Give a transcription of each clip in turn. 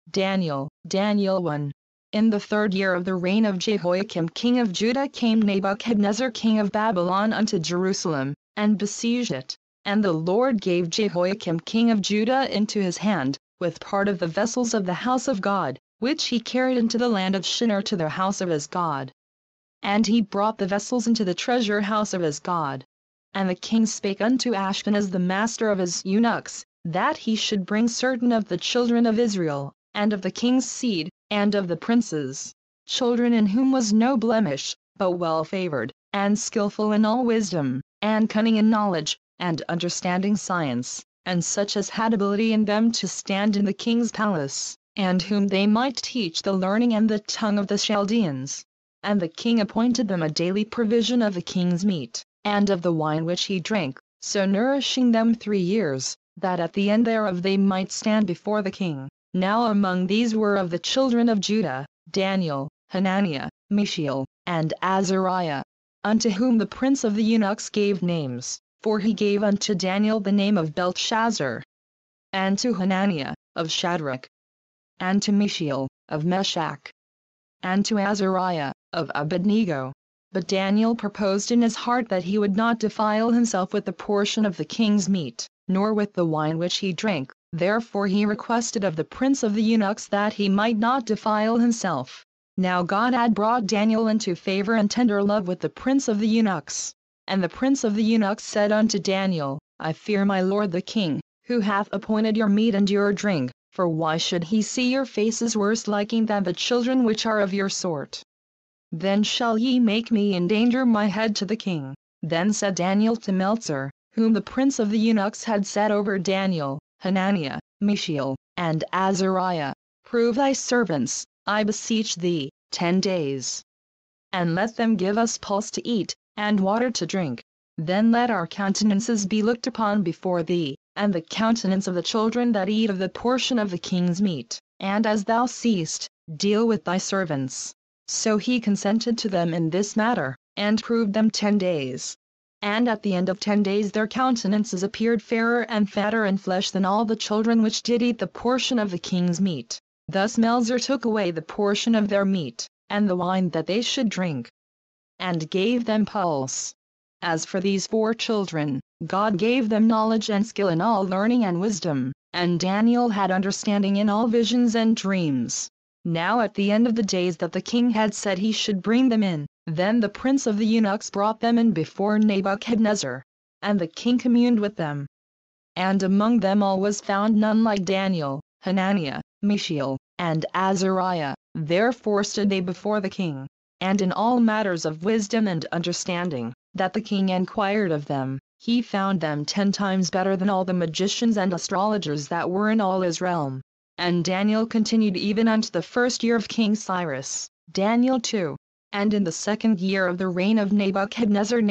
Daniel 1. In the 3rd year of the reign of Jehoiakim king of Judah came Nebuchadnezzar king of Babylon unto Jerusalem, and besieged it. And the Lord gave Jehoiakim king of Judah into his hand, with part of the vessels of the house of God, which he carried into the land of Shinar to the house of his God. And he brought the vessels into the treasure house of his God. And the king spake unto Ashpenaz the master of his eunuchs, that he should bring certain of the children of Israel, and of the king's seed, and of the princes, children in whom was no blemish, but well favored, and skillful in all wisdom, and cunning in knowledge, and understanding science, and such as had ability in them to stand in the king's palace, and whom they might teach the learning and the tongue of the Chaldeans. And the king appointed them a daily provision of the king's meat, and of the wine which he drank, so nourishing them 3 years, that at the end thereof they might stand before the king. Now among these were of the children of Judah, Daniel, Hananiah, Mishael, and Azariah, unto whom the prince of the eunuchs gave names, for he gave unto Daniel the name of Belteshazzar, and to Hananiah, of Shadrach, and to Mishael, of Meshach, and to Azariah, of Abednego. But Daniel purposed in his heart that he would not defile himself with the portion of the king's meat, nor with the wine which he drank. Therefore he requested of the prince of the eunuchs that he might not defile himself. Now God had brought Daniel into favor and tender love with the prince of the eunuchs. And the prince of the eunuchs said unto Daniel, I fear my lord the king, who hath appointed your meat and your drink, for why should he see your faces worse liking than the children which are of your sort? Then shall ye make me endanger my head to the king. Then said Daniel to Meltzar, whom the prince of the eunuchs had set over Daniel, Hananiah, Mishael, and Azariah, prove thy servants, I beseech thee, 10 days. And let them give us pulse to eat, and water to drink. Then let our countenances be looked upon before thee, and the countenance of the children that eat of the portion of the king's meat, and as thou seest, deal with thy servants. So he consented to them in this matter, and proved them 10 days. And at the end of 10 days their countenances appeared fairer and fatter in flesh than all the children which did eat the portion of the king's meat. Thus Melzar took away the portion of their meat, and the wine that they should drink, and gave them pulse. As for these 4 children, God gave them knowledge and skill in all learning and wisdom, and Daniel had understanding in all visions and dreams. Now at the end of the days that the king had said he should bring them in, then the prince of the eunuchs brought them in before Nebuchadnezzar, and the king communed with them. And among them all was found none like Daniel, Hananiah, Mishael, and Azariah. Therefore stood they before the king, and in all matters of wisdom and understanding, that the king inquired of them, he found them 10 times better than all the magicians and astrologers that were in all his realm. And Daniel continued even unto the 1st year of King Cyrus. Daniel 2. And in the 2nd year of the reign of Nebuchadnezzar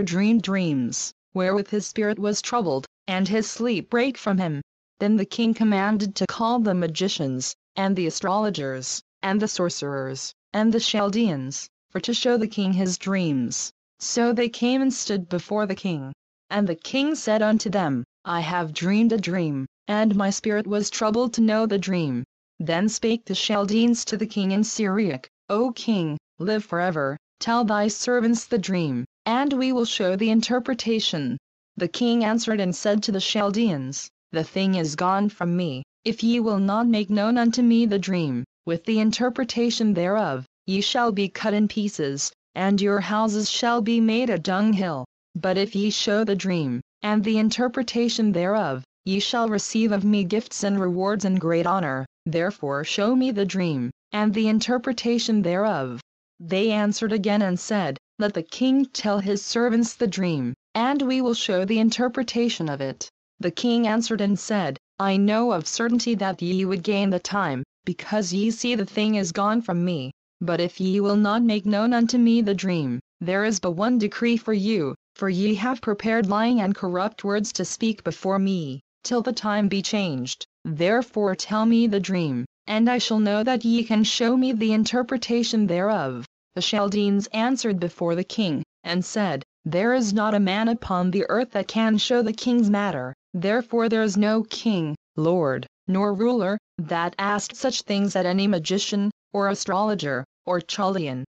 dreamed dreams, wherewith his spirit was troubled, and his sleep brake from him. Then the king commanded to call the magicians, and the astrologers, and the sorcerers, and the Chaldeans, for to show the king his dreams. So they came and stood before the king. And the king said unto them, I have dreamed a dream, and my spirit was troubled to know the dream. Then spake the Chaldeans to the king in Syriac, O king, live forever, tell thy servants the dream, and we will show the interpretation. The king answered and said to the Chaldeans, The thing is gone from me, if ye will not make known unto me the dream, with the interpretation thereof, ye shall be cut in pieces, and your houses shall be made a dunghill. But if ye show the dream, and the interpretation thereof, ye shall receive of me gifts and rewards and great honor. Therefore show me the dream, and the interpretation thereof. They answered again and said, Let the king tell his servants the dream, and we will show the interpretation of it. The king answered and said, I know of certainty that ye would gain the time, because ye see the thing is gone from me. But if ye will not make known unto me the dream, there is but one decree for you, for ye have prepared lying and corrupt words to speak before me, till the time be changed. Therefore tell me the dream, and I shall know that ye can show me the interpretation thereof. The Chaldeans answered before the king, and said, There is not a man upon the earth that can show the king's matter, therefore there is no king, lord, nor ruler, that asked such things at any magician, or astrologer, or Chaldean.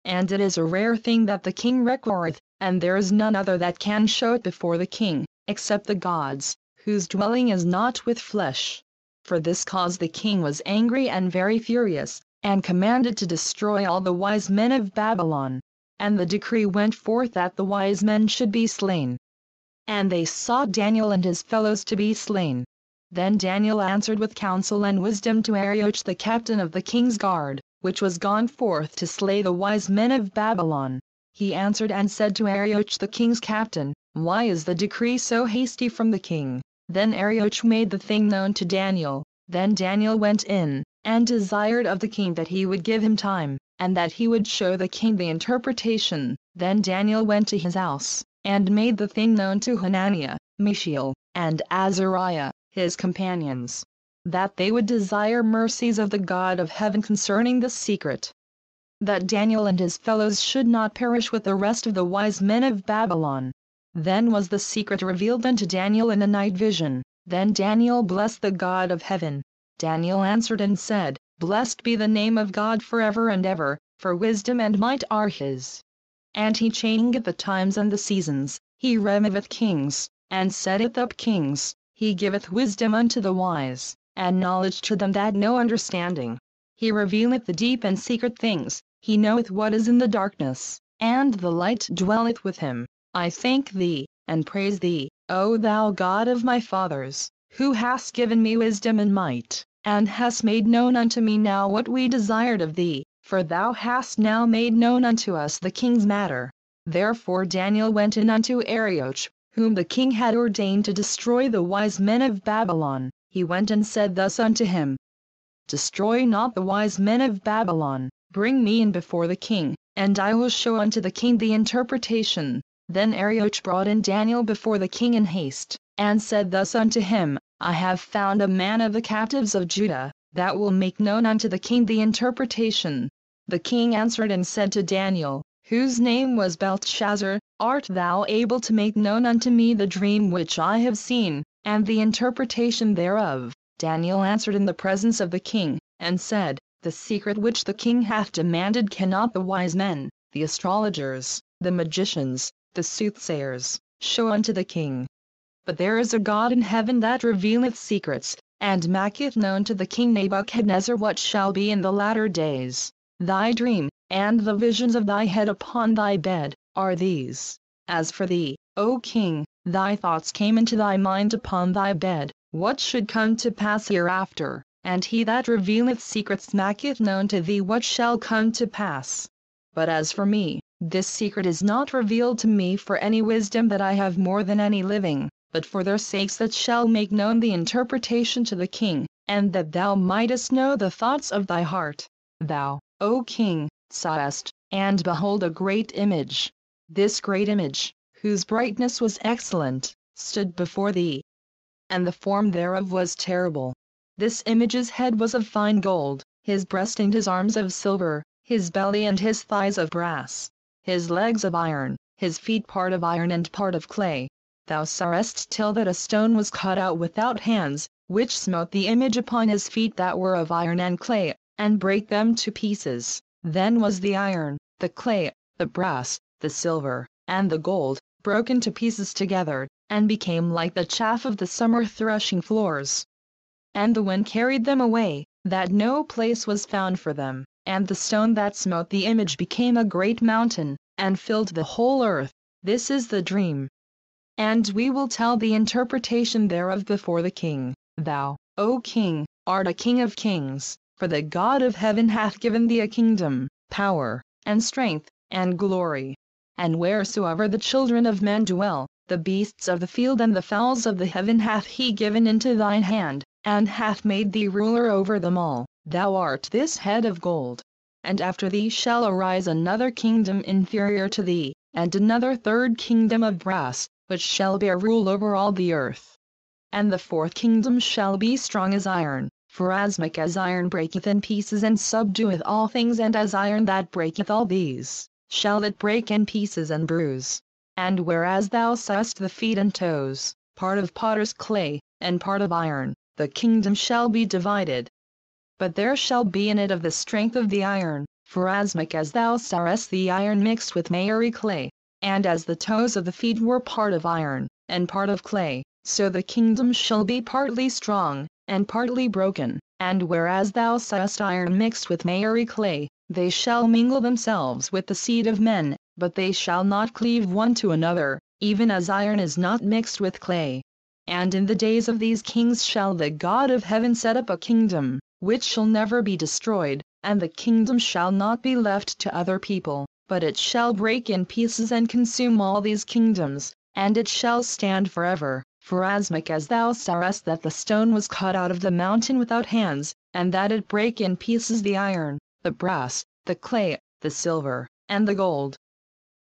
And it is a rare thing that the king requireth, and there is none other that can show it before the king, except the gods, whose dwelling is not with flesh. For this cause the king was angry and very furious, and commanded to destroy all the wise men of Babylon. And the decree went forth that the wise men should be slain. And they sought Daniel and his fellows to be slain. Then Daniel answered with counsel and wisdom to Arioch the captain of the king's guard, which was gone forth to slay the wise men of Babylon. He answered and said to Arioch the king's captain, Why is the decree so hasty from the king? Then Arioch made the thing known to Daniel. Then Daniel went in, and desired of the king that he would give him time, and that he would show the king the interpretation. Then Daniel went to his house, and made the thing known to Hananiah, Mishael, and Azariah, his companions, that they would desire mercies of the God of heaven concerning this secret, that Daniel and his fellows should not perish with the rest of the wise men of Babylon. Then was the secret revealed unto Daniel in a night vision. Then Daniel blessed the God of heaven. Daniel answered and said, Blessed be the name of God forever and ever, for wisdom and might are his. And he changeth the times and the seasons, he removeth kings, and setteth up kings, he giveth wisdom unto the wise, and knowledge to them that know understanding. He revealeth the deep and secret things, he knoweth what is in the darkness, and the light dwelleth with him. I thank thee, and praise thee, O thou God of my fathers, who hast given me wisdom and might, and hast made known unto me now what we desired of thee, for thou hast now made known unto us the king's matter. Therefore Daniel went in unto Arioch, whom the king had ordained to destroy the wise men of Babylon. He went and said thus unto him, Destroy not the wise men of Babylon, bring me in before the king, and I will show unto the king the interpretation. Then Arioch brought in Daniel before the king in haste, and said thus unto him, I have found a man of the captives of Judah, that will make known unto the king the interpretation. The king answered and said to Daniel, whose name was Belteshazzar, Art thou able to make known unto me the dream which I have seen, and the interpretation thereof? Daniel answered in the presence of the king, and said, The secret which the king hath demanded cannot the wise men, the astrologers, the magicians, the soothsayers, show unto the king. But there is a God in heaven that revealeth secrets, and maketh known to the king Nebuchadnezzar what shall be in the latter days. Thy dream, and the visions of thy head upon thy bed, are these. As for thee, O king, thy thoughts came into thy mind upon thy bed, what should come to pass hereafter, and he that revealeth secrets maketh known to thee what shall come to pass. But as for me, this secret is not revealed to me for any wisdom that I have more than any living, but for their sakes that shall make known the interpretation to the king, and that thou mightest know the thoughts of thy heart. Thou, O king, sawest, and behold a great image. This great image, whose brightness was excellent, stood before thee, and the form thereof was terrible. This image's head was of fine gold, his breast and his arms of silver, his belly and his thighs of brass, his legs of iron, his feet part of iron and part of clay. Thou sawest till that a stone was cut out without hands, which smote the image upon his feet that were of iron and clay, and brake them to pieces. Then was the iron, the clay, the brass, the silver, and the gold, broken to pieces together, and became like the chaff of the summer threshing floors. And the wind carried them away, that no place was found for them, and the stone that smote the image became a great mountain, and filled the whole earth. This is the dream. And we will tell the interpretation thereof before the king. Thou, O king, art a king of kings, for the God of heaven hath given thee a kingdom, power, and strength, and glory. And wheresoever the children of men dwell, the beasts of the field and the fowls of the heaven hath he given into thine hand, and hath made thee ruler over them all. Thou art this head of gold. And after thee shall arise another kingdom inferior to thee, and another third kingdom of brass, which shall bear rule over all the earth. And the fourth kingdom shall be strong as iron, for as much as iron breaketh in pieces and subdueth all things, and as iron that breaketh all these, shall it break in pieces and bruise. And whereas thou sawest the feet and toes, part of potter's clay, and part of iron, the kingdom shall be divided. But there shall be in it of the strength of the iron, forasmuch as thou sawest the iron mixed with miry clay, and as the toes of the feet were part of iron, and part of clay, so the kingdom shall be partly strong, and partly broken. And whereas thou sawest iron mixed with miry clay, they shall mingle themselves with the seed of men, but they shall not cleave one to another, even as iron is not mixed with clay. And in the days of these kings shall the God of heaven set up a kingdom, which shall never be destroyed, and the kingdom shall not be left to other people, but it shall break in pieces and consume all these kingdoms, and it shall stand forever. Forasmuch as thou sawest that the stone was cut out of the mountain without hands, and that it brake in pieces the iron, the brass, the clay, the silver, and the gold.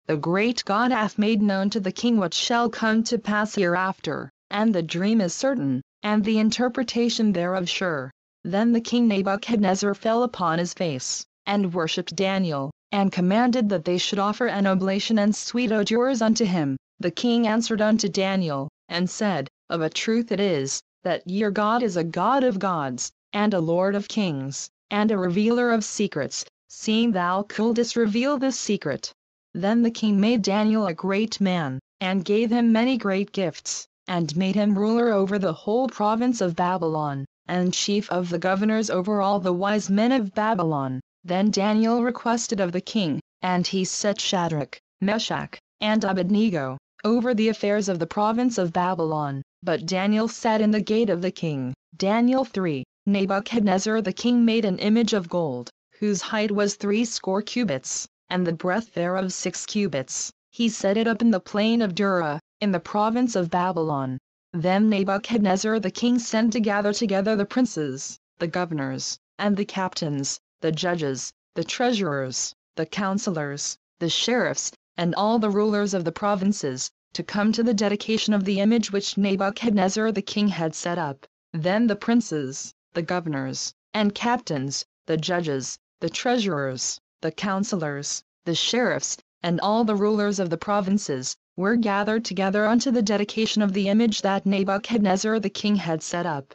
The great God hath made known to the king what shall come to pass hereafter, and the dream is certain, and the interpretation thereof sure. Then the king Nebuchadnezzar fell upon his face, and worshipped Daniel, and commanded that they should offer an oblation and sweet odors unto him. The king answered unto Daniel, and said, Of a truth it is, that your God is a God of gods, and a Lord of kings, and a revealer of secrets, seeing thou couldest reveal this secret. Then the king made Daniel a great man, and gave him many great gifts, and made him ruler over the whole province of Babylon, and chief of the governors over all the wise men of Babylon. Then Daniel requested of the king, and he set Shadrach, Meshach, and Abednego over the affairs of the province of Babylon, but Daniel sat in the gate of the king. Daniel 3. Nebuchadnezzar the king made an image of gold, whose height was 60 cubits, and the breadth thereof 6 cubits. He set it up in the plain of Dura, in the province of Babylon. Then Nebuchadnezzar the king sent to gather together the princes, the governors, and the captains, the judges, the treasurers, the counselors, the sheriffs, and all the rulers of the provinces, to come to the dedication of the image which Nebuchadnezzar the king had set up. Then the princes, the governors, and captains, the judges, the treasurers, the counselors, the sheriffs, and all the rulers of the provinces, were gathered together unto the dedication of the image that Nebuchadnezzar the king had set up.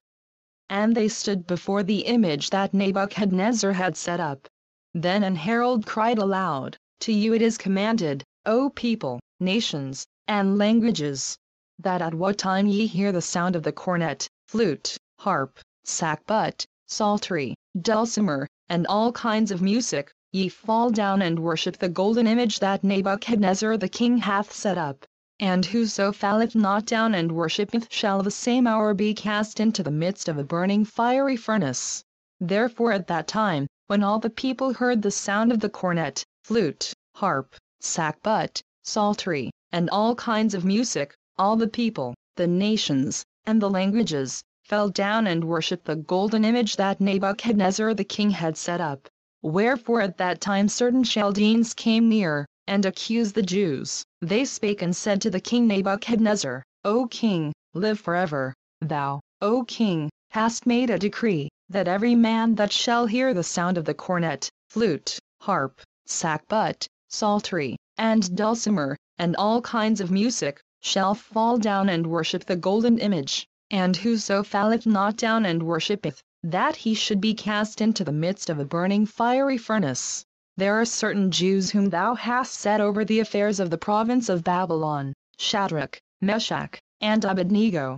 And they stood before the image that Nebuchadnezzar had set up. Then an herald cried aloud, To you it is commanded, O people, nations, and languages, that at what time ye hear the sound of the cornet, flute, harp, sackbut, psaltery, dulcimer, and all kinds of music, ye fall down and worship the golden image that Nebuchadnezzar the king hath set up. And whoso falleth not down and worshippeth shall the same hour be cast into the midst of a burning fiery furnace. Therefore at that time, when all the people heard the sound of the cornet, flute, harp, sackbut, psaltery, and all kinds of music, all the people, the nations, and the languages, fell down and worshipped the golden image that Nebuchadnezzar the king had set up. Wherefore at that time certain Chaldeans came near, and accused the Jews. They spake and said to the king Nebuchadnezzar, O king, live forever. Thou, O king, hast made a decree, that every man that shall hear the sound of the cornet, flute, harp, sackbut, psaltery, and dulcimer, and all kinds of music, shall fall down and worship the golden image, and whoso falleth not down and worshippeth, that he should be cast into the midst of a burning fiery furnace. There are certain Jews whom thou hast set over the affairs of the province of Babylon, Shadrach, Meshach, and Abednego.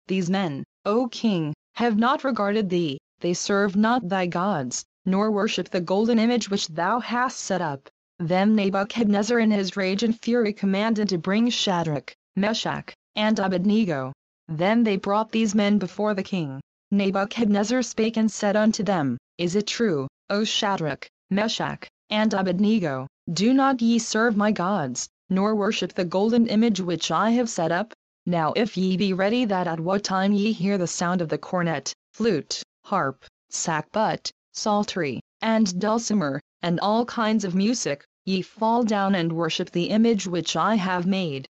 These men, O king, have not regarded thee, they serve not thy gods, nor worship the golden image which thou hast set up. Then Nebuchadnezzar in his rage and fury commanded to bring Shadrach, Meshach, and Abednego. Then they brought these men before the king. Nebuchadnezzar spake and said unto them, Is it true, O Shadrach, Meshach, and Abednego, do not ye serve my gods, nor worship the golden image which I have set up? Now if ye be ready that at what time ye hear the sound of the cornet, flute, harp, sackbut, psaltery, and dulcimer, and all kinds of music, ye fall down and worship the image which I have made.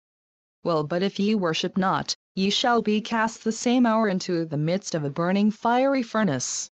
Well, but if ye worship not, ye shall be cast the same hour into the midst of a burning fiery furnace.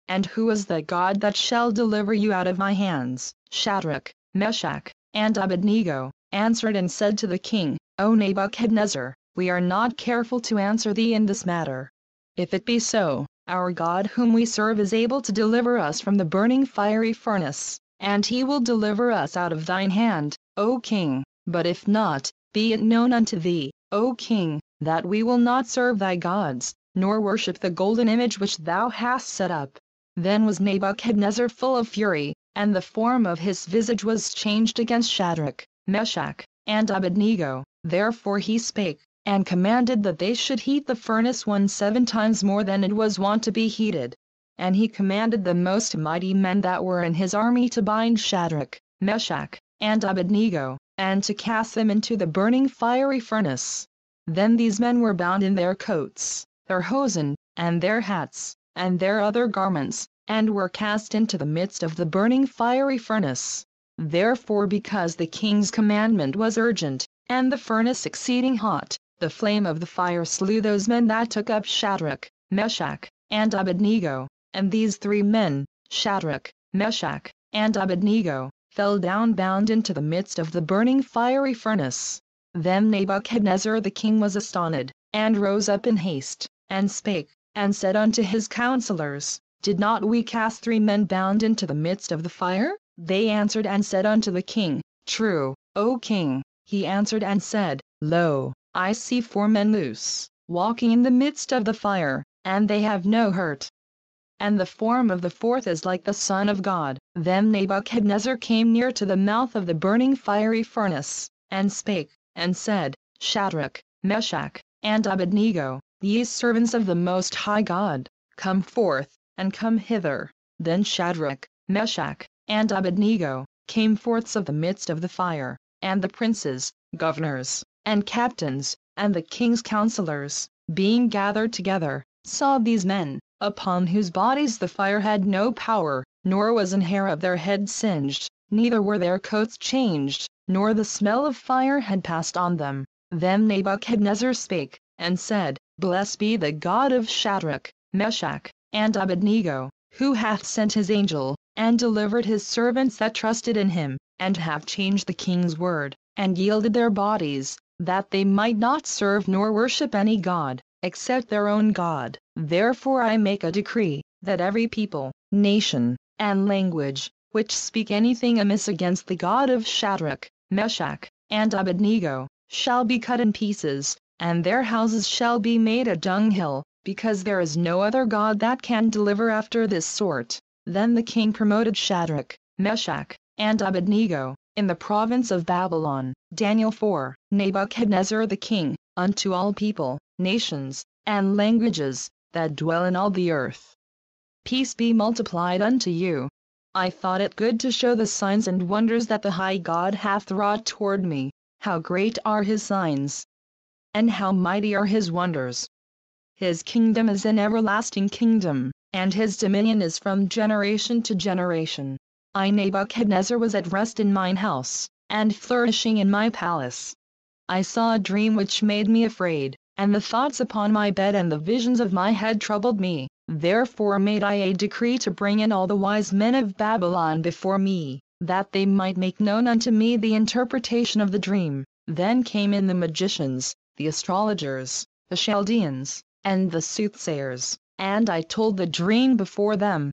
And who is the God that shall deliver you out of my hands? Shadrach, Meshach, and Abednego answered and said to the king, O Nebuchadnezzar, we are not careful to answer thee in this matter. If it be so, our God whom we serve is able to deliver us from the burning fiery furnace, and he will deliver us out of thine hand, O king. But if not, be it known unto thee, O king, that we will not serve thy gods, nor worship the golden image which thou hast set up. Then was Nebuchadnezzar full of fury, and the form of his visage was changed against Shadrach, Meshach, and Abednego. Therefore he spake, and commanded that they should heat the furnace 7 times more than it was wont to be heated. And he commanded the most mighty men that were in his army to bind Shadrach, Meshach, and Abednego, and to cast them into the burning fiery furnace. Then these men were bound in their coats, their hosen, and their hats, and their other garments, and were cast into the midst of the burning fiery furnace. Therefore, because the king's commandment was urgent, and the furnace exceeding hot, the flame of the fire slew those men that took up Shadrach, Meshach, and Abednego. And these 3 men, Shadrach, Meshach, and Abednego, fell down bound into the midst of the burning fiery furnace. Then Nebuchadnezzar the king was astonished, and rose up in haste, and spake, and said unto his counselors, Did not we cast 3 men bound into the midst of the fire? They answered and said unto the king, True, O king. He answered and said, Lo, I see 4 men loose, walking in the midst of the fire, and they have no hurt. And the form of the 4th is like the Son of God. Then Nebuchadnezzar came near to the mouth of the burning fiery furnace, and spake, and said, Shadrach, Meshach, and Abednego, ye servants of the Most High God, come forth, and come hither. Then Shadrach, Meshach, and Abednego came forth of the midst of the fire, and the princes, governors, and captains, and the king's counselors, being gathered together, saw these men, upon whose bodies the fire had no power, nor was an hair of their head singed, neither were their coats changed, nor the smell of fire had passed on them. Then Nebuchadnezzar spake, and said, Blessed be the God of Shadrach, Meshach, and Abednego, who hath sent his angel, and delivered his servants that trusted in him, and hath changed the king's word, and yielded their bodies, that they might not serve nor worship any god, except their own God. Therefore I make a decree, that every people, nation, and language, which speak anything amiss against the God of Shadrach, Meshach, and Abednego, shall be cut in pieces, and their houses shall be made a dunghill, because there is no other God that can deliver after this sort. Then the king promoted Shadrach, Meshach, and Abednego, in the province of Babylon. Daniel 4. Nebuchadnezzar the king, unto all people, nations, and languages, that dwell in all the earth. Peace be multiplied unto you. I thought it good to show the signs and wonders that the high God hath wrought toward me. How great are his signs, and how mighty are his wonders. His kingdom is an everlasting kingdom, and his dominion is from generation to generation. I Nebuchadnezzar was at rest in mine house, and flourishing in my palace. I saw a dream which made me afraid, and the thoughts upon my bed and the visions of my head troubled me. Therefore made I a decree to bring in all the wise men of Babylon before me, that they might make known unto me the interpretation of the dream. Then came in the magicians, the astrologers, the Chaldeans, and the soothsayers, and I told the dream before them.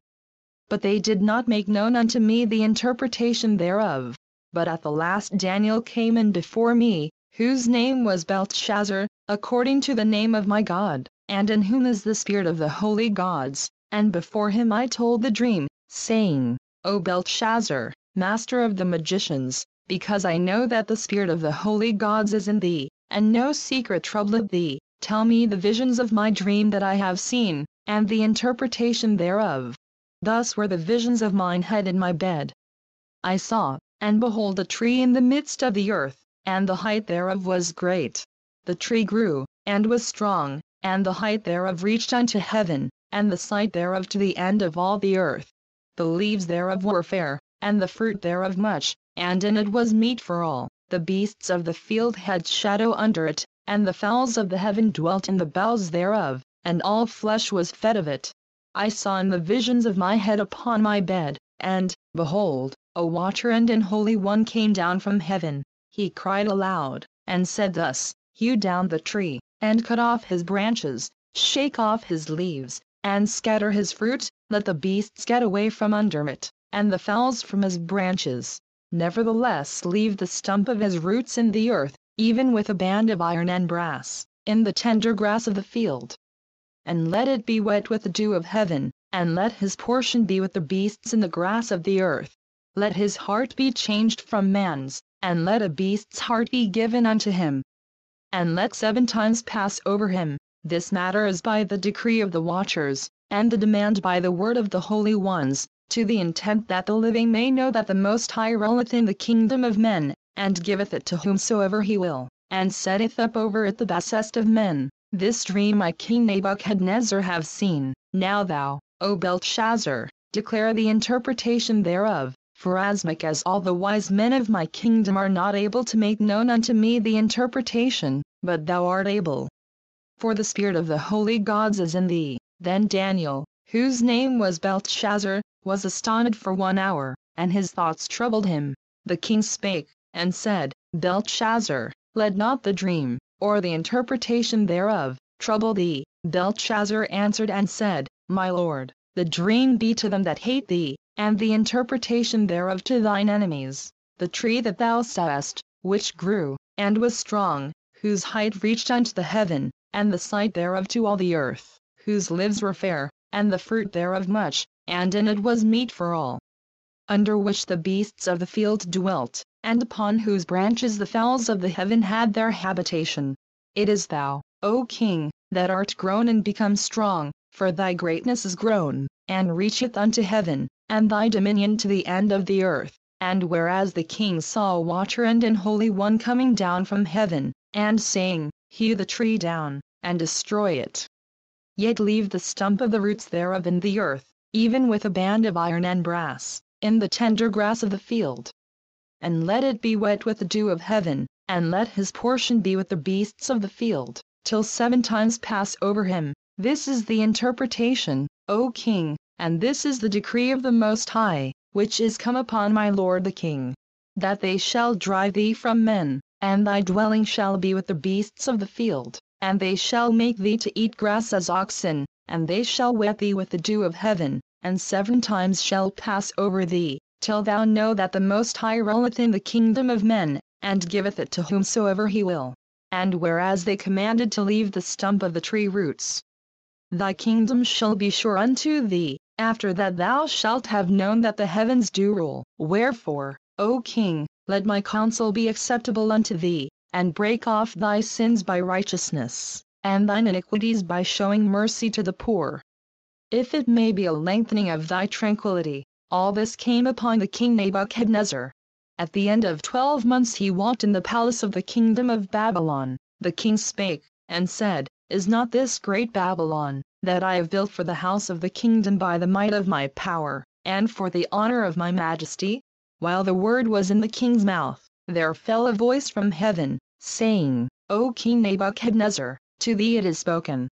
But they did not make known unto me the interpretation thereof. But at the last Daniel came in before me, whose name was Belteshazzar, according to the name of my God, and in whom is the spirit of the holy gods. And before him I told the dream, saying, O Belteshazzar, master of the magicians, because I know that the spirit of the holy gods is in thee, and no secret troubleth thee, tell me the visions of my dream that I have seen, and the interpretation thereof. Thus were the visions of mine head in my bed. I saw, and behold a tree in the midst of the earth, and the height thereof was great. The tree grew, and was strong, and the height thereof reached unto heaven, and the sight thereof to the end of all the earth. The leaves thereof were fair, and the fruit thereof much, and in it was meat for all. The beasts of the field had shadow under it, and the fowls of the heaven dwelt in the boughs thereof, and all flesh was fed of it. I saw in the visions of my head upon my bed, and, behold, a watcher and an holy one came down from heaven. He cried aloud, and said thus, Hew down the tree, and cut off his branches, shake off his leaves, and scatter his fruit, let the beasts get away from under it, and the fowls from his branches. Nevertheless leave the stump of his roots in the earth, even with a band of iron and brass, in the tender grass of the field. And let it be wet with the dew of heaven, and let his portion be with the beasts in the grass of the earth. Let his heart be changed from man's, and let a beast's heart be given unto him. And let 7 times pass over him. This matter is by the decree of the watchers, and the demand by the word of the holy ones, to the intent that the living may know that the Most High ruleth in the kingdom of men, and giveth it to whomsoever he will, and setteth up over it the basest of men. This dream I King Nebuchadnezzar have seen. Now thou, O Belshazzar, declare the interpretation thereof, forasmuch as all the wise men of my kingdom are not able to make known unto me the interpretation, but thou art able. For the spirit of the holy gods is in thee. Then Daniel, whose name was Belteshazzar, was astonished for 1 hour, and his thoughts troubled him. The king spake, and said, Belteshazzar, let not the dream, or the interpretation thereof, trouble thee. Belteshazzar answered and said, My lord, the dream be to them that hate thee, and the interpretation thereof to thine enemies. The tree that thou sawest, which grew, and was strong, whose height reached unto the heaven, and the sight thereof to all the earth, whose leaves were fair, and the fruit thereof much, and in it was meat for all, under which the beasts of the field dwelt, and upon whose branches the fowls of the heaven had their habitation. It is thou, O king, that art grown and become strong, for thy greatness is grown, and reacheth unto heaven, and thy dominion to the end of the earth. And whereas the king saw a watcher and an holy one coming down from heaven, and saying, Hew the tree down, and destroy it, yet leave the stump of the roots thereof in the earth, even with a band of iron and brass, in the tender grass of the field. And let it be wet with the dew of heaven, and let his portion be with the beasts of the field, till 7 times pass over him. This is the interpretation, O king, and this is the decree of the Most High, which is come upon my lord the king, that they shall drive thee from men, and thy dwelling shall be with the beasts of the field, and they shall make thee to eat grass as oxen, and they shall wet thee with the dew of heaven, and 7 times shall pass over thee, till thou know that the Most High ruleth in the kingdom of men, and giveth it to whomsoever he will. And whereas they commanded to leave the stump of the tree roots, thy kingdom shall be sure unto thee, after that thou shalt have known that the heavens do rule. Wherefore, O king, let my counsel be acceptable unto thee, and break off thy sins by righteousness, and thine iniquities by showing mercy to the poor, if it may be a lengthening of thy tranquility. All this came upon the king Nebuchadnezzar. At the end of 12 months he walked in the palace of the kingdom of Babylon. The king spake, and said, Is not this great Babylon, that I have built for the house of the kingdom by the might of my power, and for the honor of my majesty? While the word was in the king's mouth, there fell a voice from heaven, saying, O King Nebuchadnezzar, to thee it is spoken.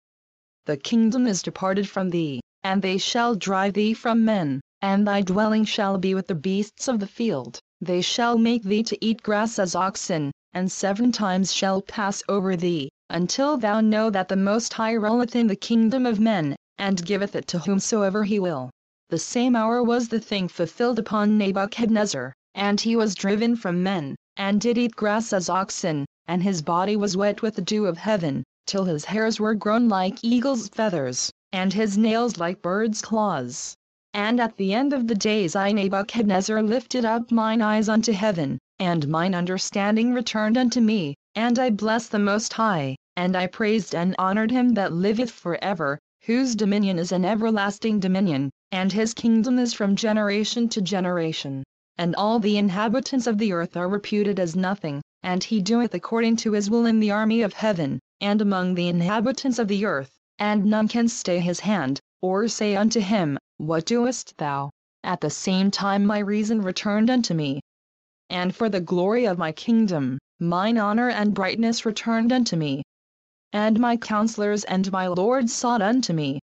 The kingdom is departed from thee, and they shall drive thee from men, and thy dwelling shall be with the beasts of the field. They shall make thee to eat grass as oxen, and 7 times shall pass over thee, until thou know that the Most High ruleth in the kingdom of men, and giveth it to whomsoever he will. The same hour was the thing fulfilled upon Nebuchadnezzar, and he was driven from men, and did eat grass as oxen, and his body was wet with the dew of heaven, till his hairs were grown like eagle's feathers, and his nails like bird's claws. And at the end of the days I Nebuchadnezzar lifted up mine eyes unto heaven, and mine understanding returned unto me, and I blessed the Most High, and I praised and honored him that liveth forever, whose dominion is an everlasting dominion, and his kingdom is from generation to generation. And all the inhabitants of the earth are reputed as nothing, and he doeth according to his will in the army of heaven, and among the inhabitants of the earth, and none can stay his hand, or say unto him, What doest thou? At the same time my reason returned unto me, and for the glory of my kingdom, mine honor and brightness returned unto me. And my counselors and my lords sought unto me,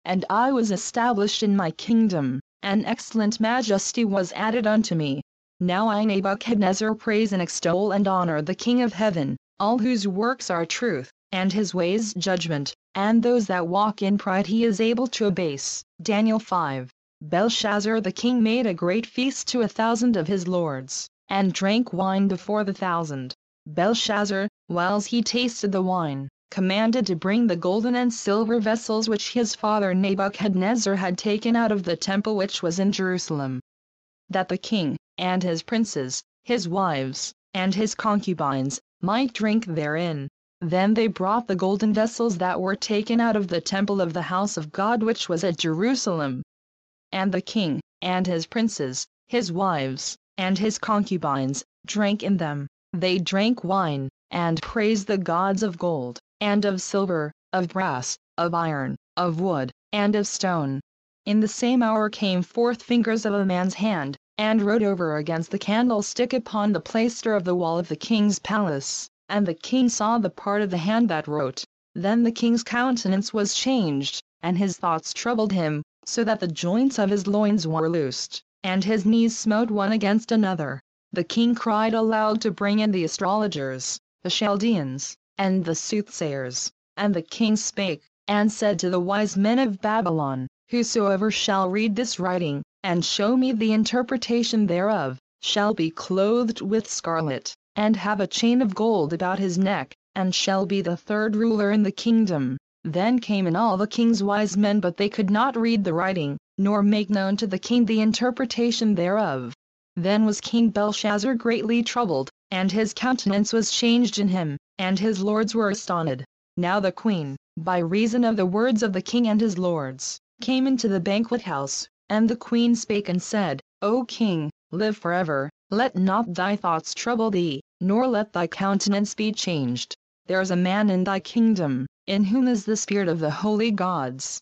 and I was established in my kingdom, and excellent majesty was added unto me. Now I Nebuchadnezzar praise and extol and honor the King of heaven, all whose works are truth, and his ways judgment, and those that walk in pride he is able to abase. Daniel 5. Belshazzar the king made a great feast to 1,000 of his lords, and drank wine before the 1,000. Belshazzar, whiles he tasted the wine, commanded to bring the golden and silver vessels which his father Nebuchadnezzar had taken out of the temple which was in Jerusalem, that the king, and his princes, his wives, and his concubines, might drink therein. Then they brought the golden vessels that were taken out of the temple of the house of God which was at Jerusalem. And the king, and his princes, his wives, and his concubines, drank in them. They drank wine, and praised the gods of gold, and of silver, of brass, of iron, of wood, and of stone. In the same hour came forth fingers of a man's hand, and wrote over against the candlestick upon the plaister of the wall of the king's palace, and the king saw the part of the hand that wrote. Then the king's countenance was changed, and his thoughts troubled him, so that the joints of his loins were loosed, and his knees smote one against another. The king cried aloud to bring in the astrologers, the Chaldeans, and the soothsayers. And the king spake, and said to the wise men of Babylon, Whosoever shall read this writing, and show me the interpretation thereof, shall be clothed with scarlet, and have a chain of gold about his neck, and shall be the third ruler in the kingdom. Then came in all the king's wise men, but they could not read the writing, nor make known to the king the interpretation thereof. Then was King Belshazzar greatly troubled, and his countenance was changed in him, and his lords were astonished. Now the queen, by reason of the words of the king and his lords, came into the banquet house, and the queen spake and said, O king, live forever, let not thy thoughts trouble thee, nor let thy countenance be changed. There is a man in thy kingdom, in whom is the spirit of the holy gods.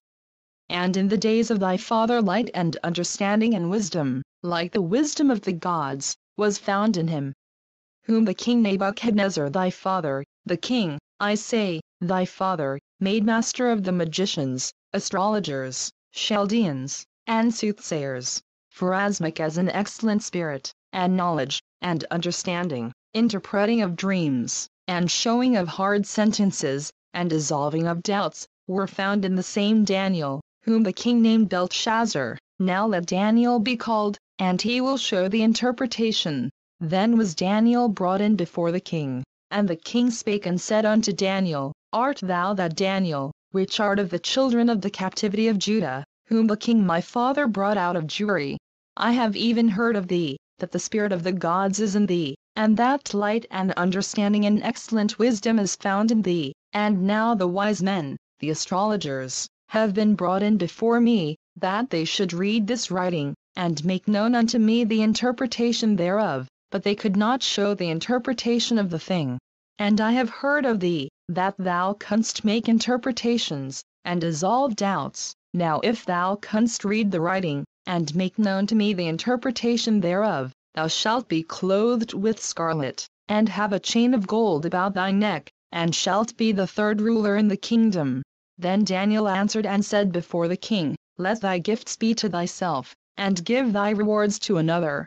And in the days of thy father light and understanding and wisdom, like the wisdom of the gods, was found in him. Whom the king Nebuchadnezzar thy father, the king, I say, thy father, made master of the magicians, astrologers, Chaldeans, and soothsayers, forasmuch as an excellent spirit, and knowledge, and understanding, interpreting of dreams, and showing of hard sentences, and dissolving of doubts, were found in the same Daniel, whom the king named Belshazzar. Now let Daniel be called, and he will show the interpretation. Then was Daniel brought in before the king, and the king spake and said unto Daniel, Art thou that Daniel, which art of the children of the captivity of Judah, whom the king my father brought out of Jewry? I have even heard of thee, that the spirit of the gods is in thee, and that light and understanding and excellent wisdom is found in thee. And now the wise men, the astrologers, have been brought in before me, that they should read this writing, and make known unto me the interpretation thereof, but they could not show the interpretation of the thing. And I have heard of thee, that thou canst make interpretations, and dissolve doubts. Now if thou canst read the writing, and make known to me the interpretation thereof, thou shalt be clothed with scarlet, and have a chain of gold about thy neck, and shalt be the third ruler in the kingdom. Then Daniel answered and said before the king, Let thy gifts be to thyself, and give thy rewards to another.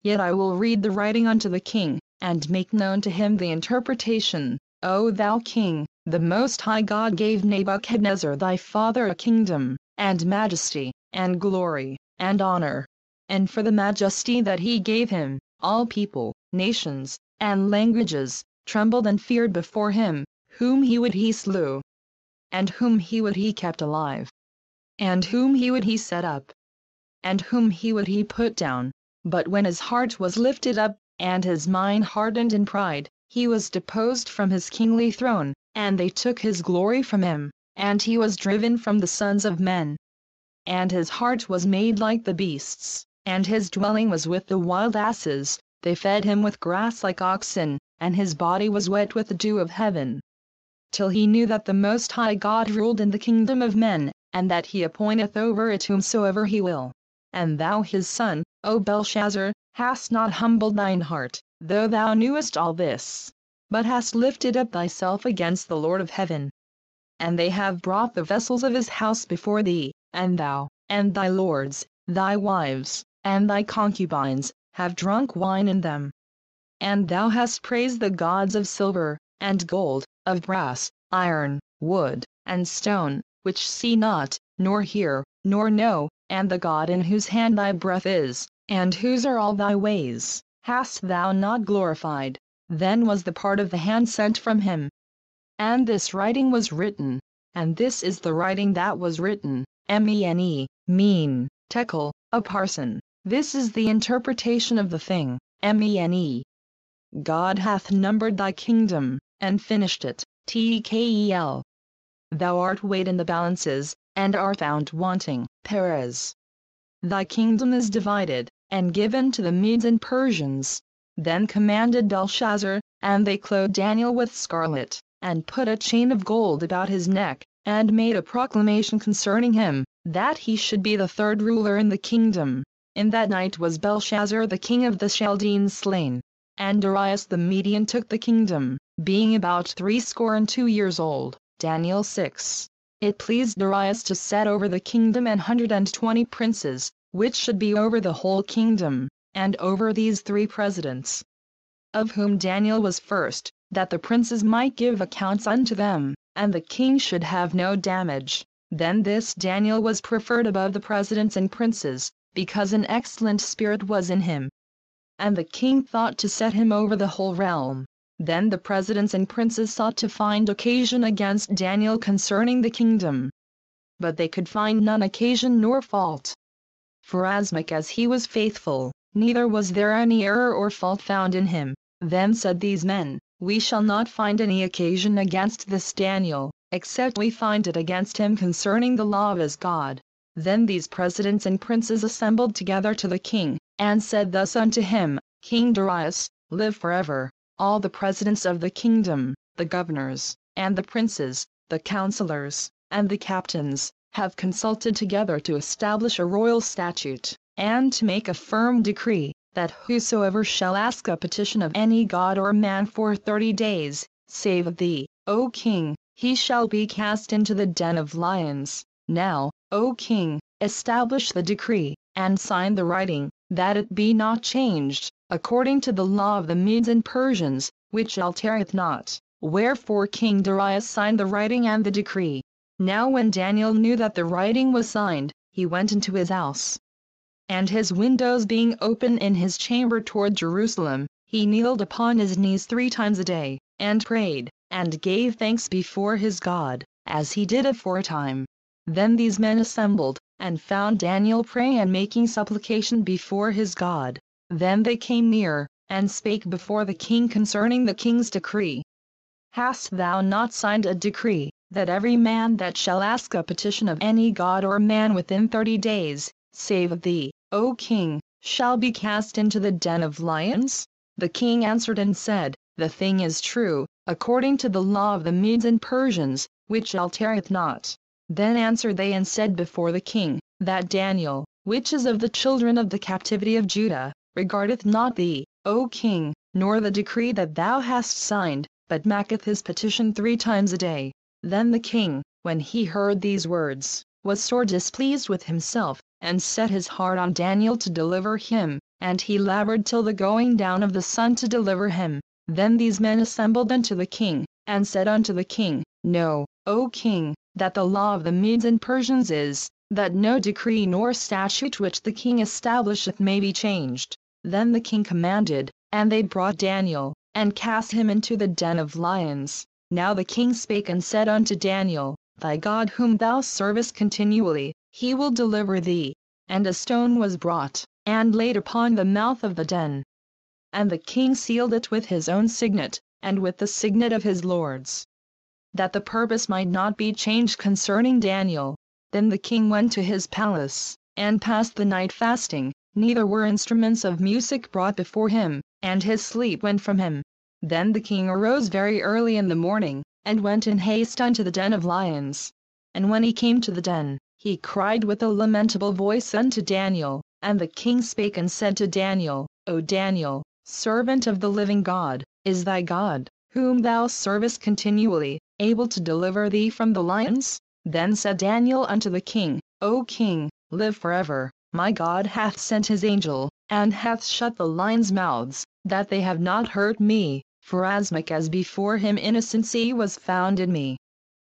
Yet I will read the writing unto the king, and make known to him the interpretation. O thou king, the Most High God gave Nebuchadnezzar thy father a kingdom, and majesty, and glory, and honor. And for the majesty that he gave him, all people, nations, and languages, trembled and feared before him. Whom he would he slew, and whom he would he kept alive, and whom he would he set up, and whom he would he put down. But when his heart was lifted up, and his mind hardened in pride, he was deposed from his kingly throne, and they took his glory from him, and he was driven from the sons of men. And his heart was made like the beasts, and his dwelling was with the wild asses. They fed him with grass like oxen, and his body was wet with the dew of heaven. Till he knew that the Most High God ruled in the kingdom of men, and that he appointeth over it whomsoever he will. And thou his son, O Belshazzar, hast not humbled thine heart, though thou knewest all this, but hast lifted up thyself against the Lord of heaven. And they have brought the vessels of his house before thee, and thou, and thy lords, thy wives, and thy concubines, have drunk wine in them. And thou hast praised the gods of silver, and gold, of brass, iron, wood, and stone, which see not, nor hear, nor know, and the God in whose hand thy breath is, and whose are all thy ways, hast thou not glorified? Then was the part of the hand sent from him. And this writing was written, and this is the writing that was written, mene, mean, tekel, a parson. This is the interpretation of the thing, mene. God hath numbered thy kingdom, and finished it, tkel. Thou art weighed in the balances, and art found wanting, Perez. Thy kingdom is divided, and given to the Medes and Persians. Then commanded Belshazzar, and they clothed Daniel with scarlet, and put a chain of gold about his neck, and made a proclamation concerning him, that he should be the third ruler in the kingdom. In that night was Belshazzar the king of the Chaldeans slain, and Darius the Median took the kingdom, being about 62 old. Daniel 6. It pleased Darius to set over the kingdom 120 princes, which should be over the whole kingdom, and over these 3 presidents, of whom Daniel was first, that the princes might give accounts unto them, and the king should have no damage. Then this Daniel was preferred above the presidents and princes, because an excellent spirit was in him. And the king thought to set him over the whole realm. Then the presidents and princes sought to find occasion against Daniel concerning the kingdom. But they could find none occasion nor fault. Forasmuch as he was faithful, neither was there any error or fault found in him. Then said these men, We shall not find any occasion against this Daniel, except we find it against him concerning the law of his God. Then these presidents and princes assembled together to the king, and said thus unto him, King Darius, live forever. All the presidents of the kingdom, the governors, and the princes, the counselors, and the captains, have consulted together to establish a royal statute, and to make a firm decree, that whosoever shall ask a petition of any god or man for 30 days, save of thee, O king, he shall be cast into the den of lions. Now, O king, establish the decree, and sign the writing, that it be not changed, according to the law of the Medes and Persians, which altereth not. Wherefore King Darius signed the writing and the decree. Now when Daniel knew that the writing was signed, he went into his house. And his windows being open in his chamber toward Jerusalem, he kneeled upon his knees 3 times a day, and prayed, and gave thanks before his God, as he did aforetime. Then these men assembled, and found Daniel praying and making supplication before his God. Then they came near, and spake before the king concerning the king's decree. Hast thou not signed a decree, that every man that shall ask a petition of any god or man within 30 days, save of thee, O king, shall be cast into the den of lions? The king answered and said, The thing is true, according to the law of the Medes and Persians, which altereth not. Then answered they and said before the king, that Daniel, which is of the children of the captivity of Judah, regardeth not thee, O king, nor the decree that thou hast signed, but maketh his petition 3 times a day. Then the king, when he heard these words, was sore displeased with himself, and set his heart on Daniel to deliver him, and he labored till the going down of the sun to deliver him. Then these men assembled unto the king, and said unto the king, Know, O king, that the law of the Medes and Persians is, that no decree nor statute which the king establisheth may be changed. Then the king commanded, and they brought Daniel, and cast him into the den of lions. Now the king spake and said unto Daniel, Thy God whom thou servest continually, he will deliver thee. And a stone was brought, and laid upon the mouth of the den. And the king sealed it with his own signet, and with the signet of his lords, that the purpose might not be changed concerning Daniel. Then the king went to his palace, and passed the night fasting, neither were instruments of music brought before him, and his sleep went from him. Then the king arose very early in the morning, and went in haste unto the den of lions. And when he came to the den, he cried with a lamentable voice unto Daniel, and the king spake and said to Daniel, O Daniel, servant of the living God, is thy God, whom thou servest continually, able to deliver thee from the lions? Then said Daniel unto the king, O king, live forever. My God hath sent his angel, and hath shut the lions' mouths, that they have not hurt me, forasmuch as before him innocency was found in me.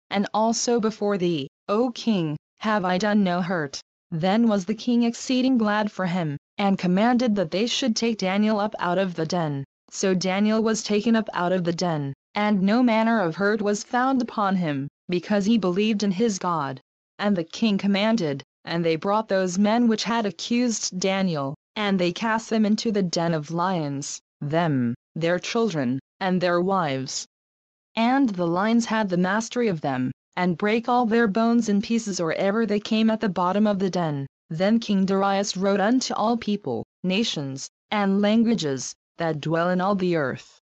and also before thee, O king, have I done no hurt. Then was the king exceeding glad for him, and commanded that they should take Daniel up out of the den. So Daniel was taken up out of the den, and no manner of hurt was found upon him, because he believed in his God. And the king commanded, and they brought those men which had accused Daniel, and they cast them into the den of lions, them, their children, and their wives. And the lions had the mastery of them, and brake all their bones in pieces or ever they came at the bottom of the den. Then King Darius wrote unto all people, nations, and languages, that dwell in all the earth: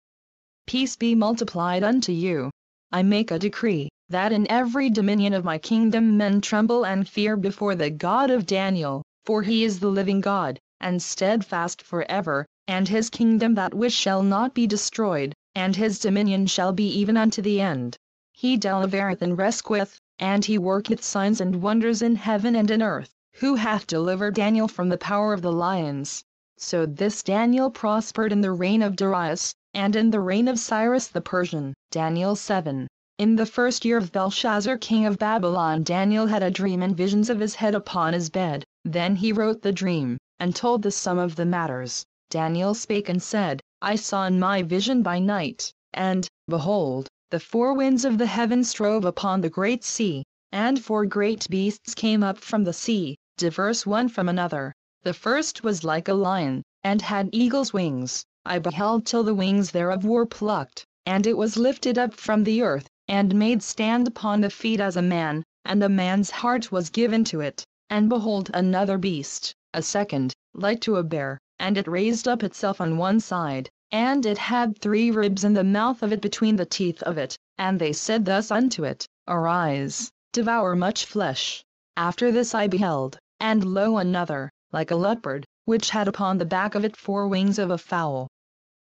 Peace be multiplied unto you. I make a decree, that in every dominion of my kingdom men tremble and fear before the God of Daniel, for he is the living God, and steadfast forever, and his kingdom that which shall not be destroyed, and his dominion shall be even unto the end. He delivereth and rescueth, and he worketh signs and wonders in heaven and in earth, who hath delivered Daniel from the power of the lions. So this Daniel prospered in the reign of Darius, and in the reign of Cyrus the Persian. Daniel 7. In the first year of Belshazzar king of Babylon, Daniel had a dream and visions of his head upon his bed. Then he wrote the dream, and told the sum of the matters. Daniel spake and said, I saw in my vision by night, and, behold, the four winds of the heaven strove upon the great sea, and four great beasts came up from the sea, diverse one from another. The first was like a lion, and had eagle's wings. I beheld till the wings thereof were plucked, and it was lifted up from the earth, and made stand upon the feet as a man, and a man's heart was given to it. And behold another beast, a second, like to a bear, and it raised up itself on one side, and it had 3 ribs in the mouth of it between the teeth of it, and they said thus unto it, Arise, devour much flesh. After this I beheld, and lo another, like a leopard, which had upon the back of it 4 wings of a fowl.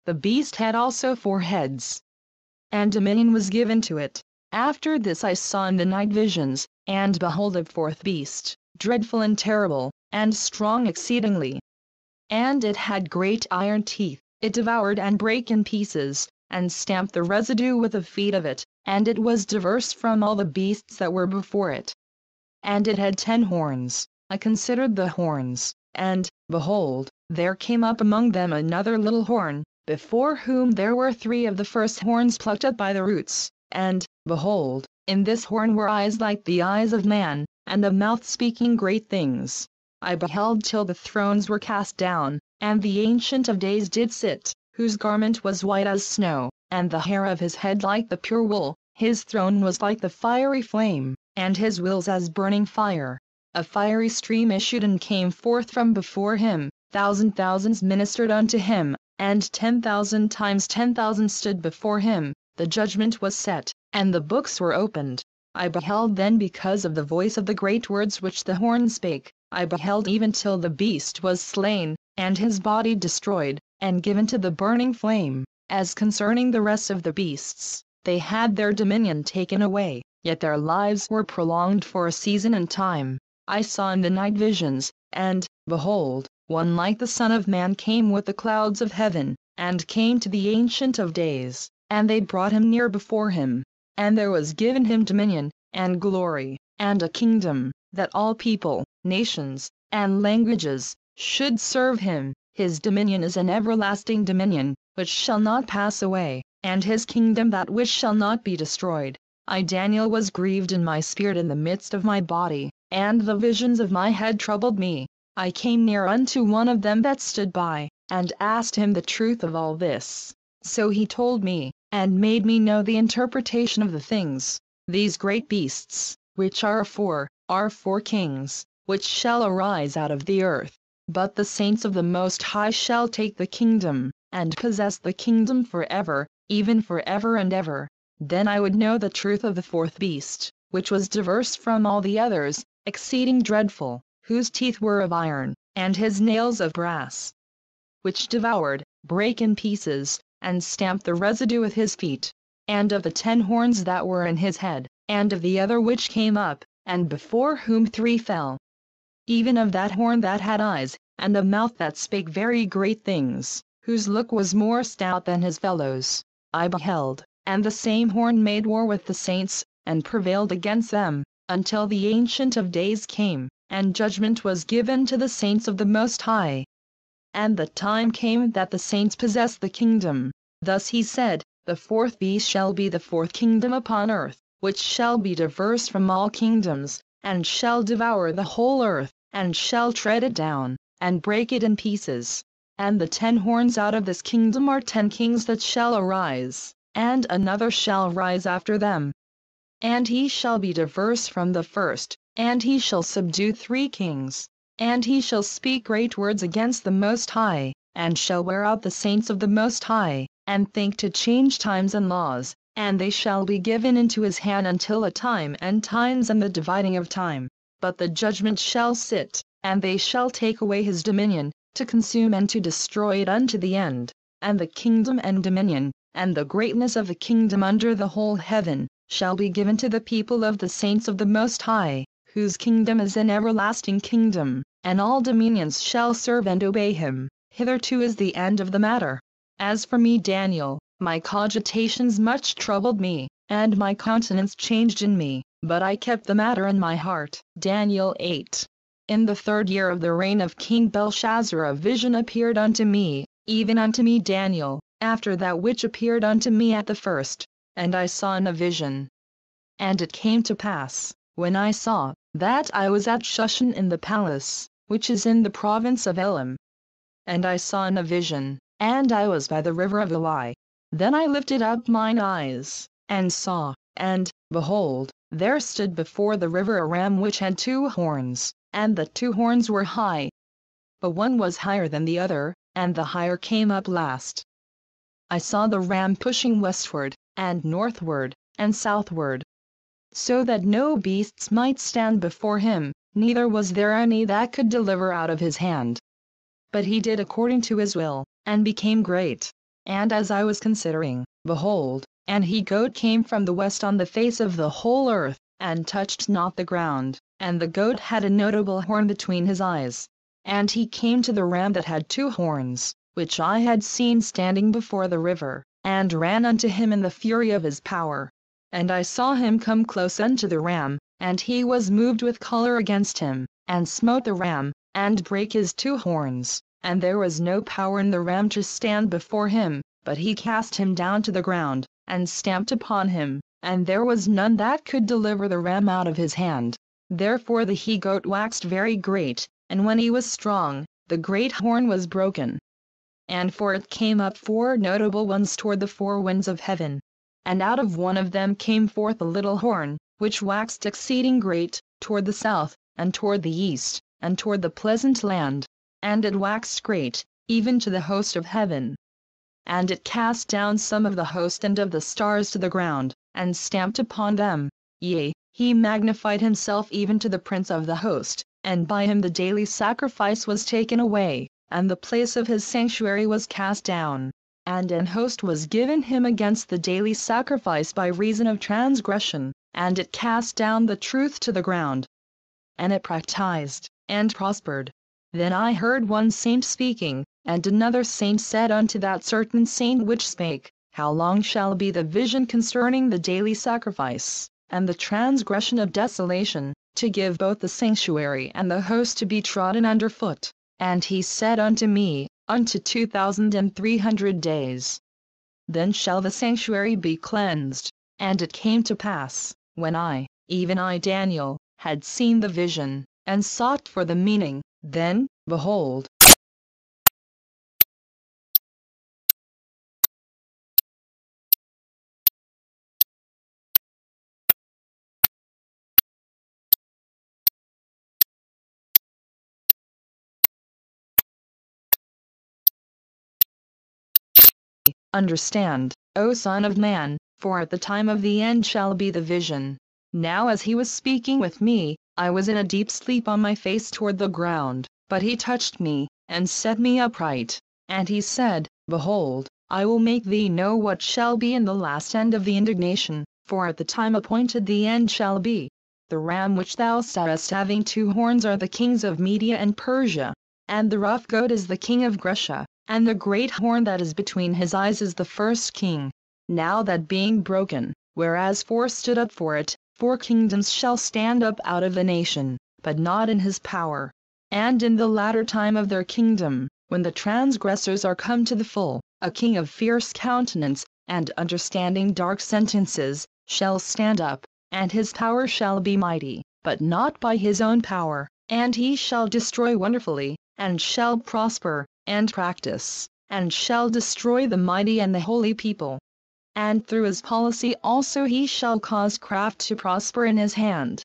The beast had also 4 heads, and dominion was given to it. After this I saw in the night visions, and behold a 4th beast, dreadful and terrible, and strong exceedingly. And it had great iron teeth, it devoured and brake in pieces, and stamped the residue with the feet of it, and it was diverse from all the beasts that were before it. And it had 10 horns. I considered the horns, and, behold, there came up among them another little horn, before whom there were 3 of the first horns plucked up by the roots, and, behold, in this horn were eyes like the eyes of man, and a mouth speaking great things. I beheld till the thrones were cast down, and the Ancient of Days did sit, whose garment was white as snow, and the hair of his head like the pure wool. His throne was like the fiery flame, and his wheels as burning fire. A fiery stream issued and came forth from before him. Thousands ministered unto him, and 10,000 times 10,000 stood before him. The judgment was set, and the books were opened. I beheld then because of the voice of the great words which the horn spake. I beheld even till the beast was slain, and his body destroyed, and given to the burning flame. As concerning the rest of the beasts, they had their dominion taken away, yet their lives were prolonged for a season and time. I saw in the night visions, and, behold, one like the Son of Man came with the clouds of heaven, and came to the Ancient of Days, and they brought him near before him. And there was given him dominion, and glory, and a kingdom, that all people, nations, and languages, should serve him. His dominion is an everlasting dominion, which shall not pass away, and his kingdom that which shall not be destroyed. I Daniel was grieved in my spirit in the midst of my body, and the visions of my head troubled me. I came near unto one of them that stood by, and asked him the truth of all this. So he told me, and made me know the interpretation of the things. These great beasts, which are 4 kings, which shall arise out of the earth. But the saints of the Most High shall take the kingdom, and possess the kingdom forever, even forever and ever. Then I would know the truth of the 4th beast, which was diverse from all the others, exceeding dreadful, whose teeth were of iron, and his nails of brass, which devoured, brake in pieces, and stamped the residue with his feet. And of the 10 horns that were in his head, and of the other which came up, and before whom 3 fell. Even of that horn that had eyes, and a mouth that spake very great things, whose look was more stout than his fellows, I beheld, and the same horn made war with the saints, and prevailed against them, until the Ancient of Days came, and judgment was given to the saints of the Most High. And the time came that the saints possessed the kingdom. Thus he said, the fourth beast shall be the fourth kingdom upon earth, which shall be diverse from all kingdoms, and shall devour the whole earth, and shall tread it down, and break it in pieces. And the 10 horns out of this kingdom are 10 kings that shall arise, and another shall rise after them. And he shall be diverse from the first, and he shall subdue 3 kings. And he shall speak great words against the Most High, and shall wear out the saints of the Most High, and think to change times and laws, and they shall be given into his hand until a time and times and the dividing of time. But the judgment shall sit, and they shall take away his dominion, to consume and to destroy it unto the end. And the kingdom and dominion, and the greatness of the kingdom under the whole heaven, shall be given to the people of the saints of the Most High, whose kingdom is an everlasting kingdom, and all dominions shall serve and obey him. Hitherto is the end of the matter. As for me Daniel, my cogitations much troubled me, and my countenance changed in me, but I kept the matter in my heart. Daniel 8. In the 3rd year of the reign of King Belshazzar a vision appeared unto me, even unto me Daniel, after that which appeared unto me at the first. And I saw in a vision. And it came to pass, when I saw, that I was at Shushan in the palace, which is in the province of Elam. And I saw in a vision, and I was by the river of Eli. Then I lifted up mine eyes, and saw, and, behold, there stood before the river a ram which had 2 horns, and the 2 horns were high. But one was higher than the other, and the higher came up last. I saw the ram pushing westward, and northward, and southward, so that no beasts might stand before him, neither was there any that could deliver out of his hand. But he did according to his will, and became great. And as I was considering, behold, an he-goat came from the west on the face of the whole earth, and touched not the ground, and the goat had a notable horn between his eyes. And he came to the ram that had 2 horns, which I had seen standing before the river, and ran unto him in the fury of his power. And I saw him come close unto the ram, and he was moved with choler against him, and smote the ram, and brake his 2 horns, and there was no power in the ram to stand before him, but he cast him down to the ground, and stamped upon him, and there was none that could deliver the ram out of his hand. Therefore the he-goat waxed very great, and when he was strong, the great horn was broken. And for it came up 4 notable ones toward the 4 winds of heaven. And out of one of them came forth a little horn, which waxed exceeding great, toward the south, and toward the east, and toward the pleasant land. And it waxed great, even to the host of heaven. And it cast down some of the host and of the stars to the ground, and stamped upon them. Yea, he magnified himself even to the prince of the host, and by him the daily sacrifice was taken away, and the place of his sanctuary was cast down. And an host was given him against the daily sacrifice by reason of transgression, and it cast down the truth to the ground. And it practiced, and prospered. Then I heard one saint speaking, and another saint said unto that certain saint which spake, How long shall be the vision concerning the daily sacrifice, and the transgression of desolation, to give both the sanctuary and the host to be trodden under foot? And he said unto me, Unto 2,300 days. Then shall the sanctuary be cleansed. And it came to pass, when I, even I Daniel, had seen the vision, and sought for the meaning, then, behold, understand, O Son of Man, for at the time of the end shall be the vision. Now as he was speaking with me, I was in a deep sleep on my face toward the ground, but he touched me, and set me upright. And he said, Behold, I will make thee know what shall be in the last end of the indignation, for at the time appointed the end shall be. The ram which thou sawest having 2 horns are the kings of Media and Persia, and the rough goat is the king of Grecia, and the great horn that is between his eyes is the first king. Now that being broken, whereas 4 stood up for it. 4 kingdoms shall stand up out of the nation, but not in his power. And in the latter time of their kingdom, when the transgressors are come to the full, a king of fierce countenance, and understanding dark sentences, shall stand up, and his power shall be mighty, but not by his own power, and he shall destroy wonderfully, and shall prosper, and practice, and shall destroy the mighty and the holy people. And through his policy also he shall cause craft to prosper in his hand.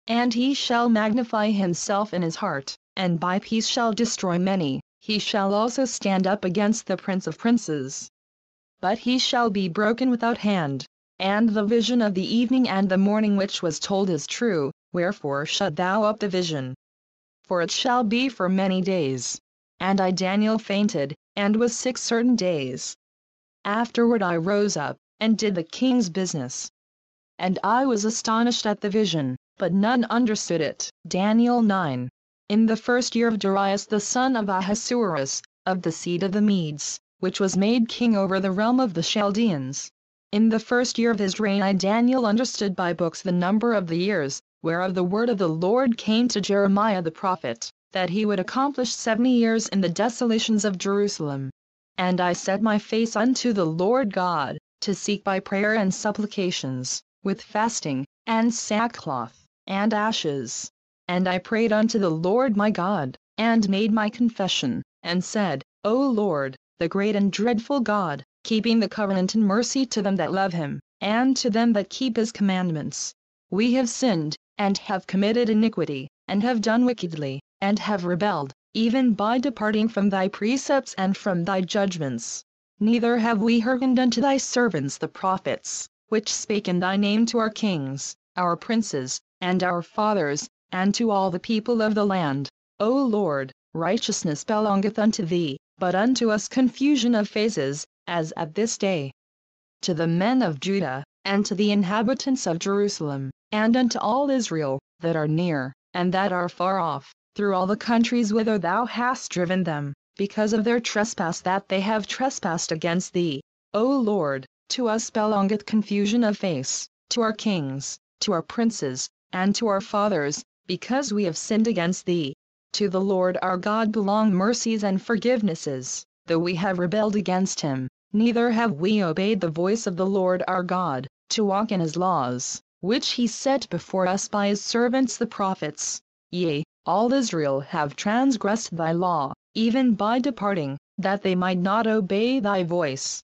And he shall magnify himself in his heart, and by peace shall destroy many. He shall also stand up against the prince of princes. But he shall be broken without hand. And the vision of the evening and the morning which was told is true, wherefore shut thou up the vision. For it shall be for many days. And I Daniel fainted, and was sick certain days. Afterward I rose up, and did the king's business. And I was astonished at the vision, but none understood it. Daniel 9. In the 1st year of Darius the son of Ahasuerus, of the seed of the Medes, which was made king over the realm of the Chaldeans. In the 1st year of his reign I Daniel understood by books the number of the years, whereof the word of the Lord came to Jeremiah the prophet, that he would accomplish 70 years in the desolations of Jerusalem. And I set my face unto the Lord God, to seek by prayer and supplications, with fasting, and sackcloth, and ashes. And I prayed unto the Lord my God, and made my confession, and said, O Lord, the great and dreadful God, keeping the covenant and mercy to them that love him, and to them that keep his commandments. We have sinned, and have committed iniquity, and have done wickedly, and have rebelled, even by departing from thy precepts and from thy judgments. Neither have we hearkened unto thy servants the prophets, which spake in thy name to our kings, our princes, and our fathers, and to all the people of the land. O Lord, righteousness belongeth unto thee, but unto us confusion of faces, as at this day. To the men of Judah, and to the inhabitants of Jerusalem, and unto all Israel, that are near, and that are far off, through all the countries whither thou hast driven them, because of their trespass that they have trespassed against thee. O Lord, to us belongeth confusion of face, to our kings, to our princes, and to our fathers, because we have sinned against thee. To the Lord our God belong mercies and forgivenesses, though we have rebelled against him, neither have we obeyed the voice of the Lord our God, to walk in his laws, which he set before us by his servants the prophets. Yea, all Israel have transgressed thy law, even by departing, that they might not obey thy voice.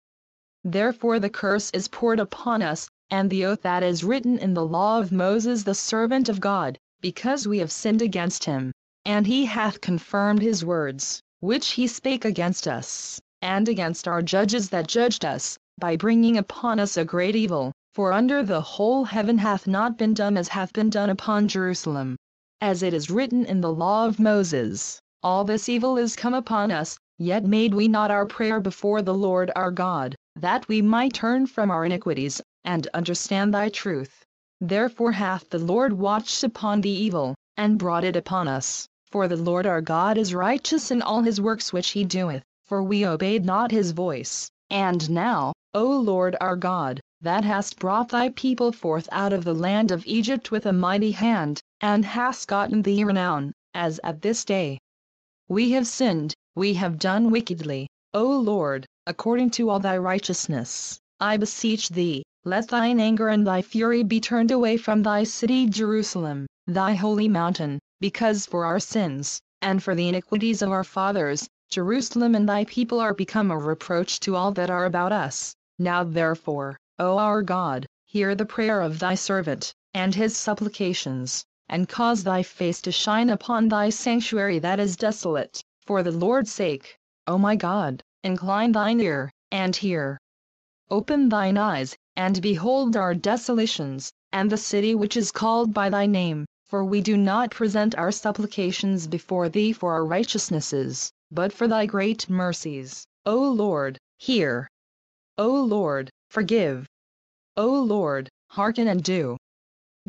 Therefore the curse is poured upon us, and the oath that is written in the law of Moses the servant of God, because we have sinned against him. And he hath confirmed his words, which he spake against us, and against our judges that judged us, by bringing upon us a great evil, for under the whole heaven hath not been done as hath been done upon Jerusalem. As it is written in the law of Moses, all this evil is come upon us, yet made we not our prayer before the Lord our God, that we might turn from our iniquities, and understand thy truth. Therefore hath the Lord watched upon the evil, and brought it upon us. For the Lord our God is righteous in all his works which he doeth, for we obeyed not his voice. And now, O Lord our God, that hast brought thy people forth out of the land of Egypt with a mighty hand, and hast gotten thee renown, as at this day. We have sinned, we have done wickedly, O Lord, according to all thy righteousness. I beseech thee, let thine anger and thy fury be turned away from thy city Jerusalem, thy holy mountain, because for our sins, and for the iniquities of our fathers, Jerusalem and thy people are become a reproach to all that are about us. Now therefore, O our God, hear the prayer of thy servant, and his supplications, and cause thy face to shine upon thy sanctuary that is desolate, for the Lord's sake. O my God, incline thine ear, and hear. Open thine eyes, and behold our desolations, and the city which is called by thy name, for we do not present our supplications before thee for our righteousnesses, but for thy great mercies. O Lord, hear. O Lord, forgive. O Lord, hearken and do.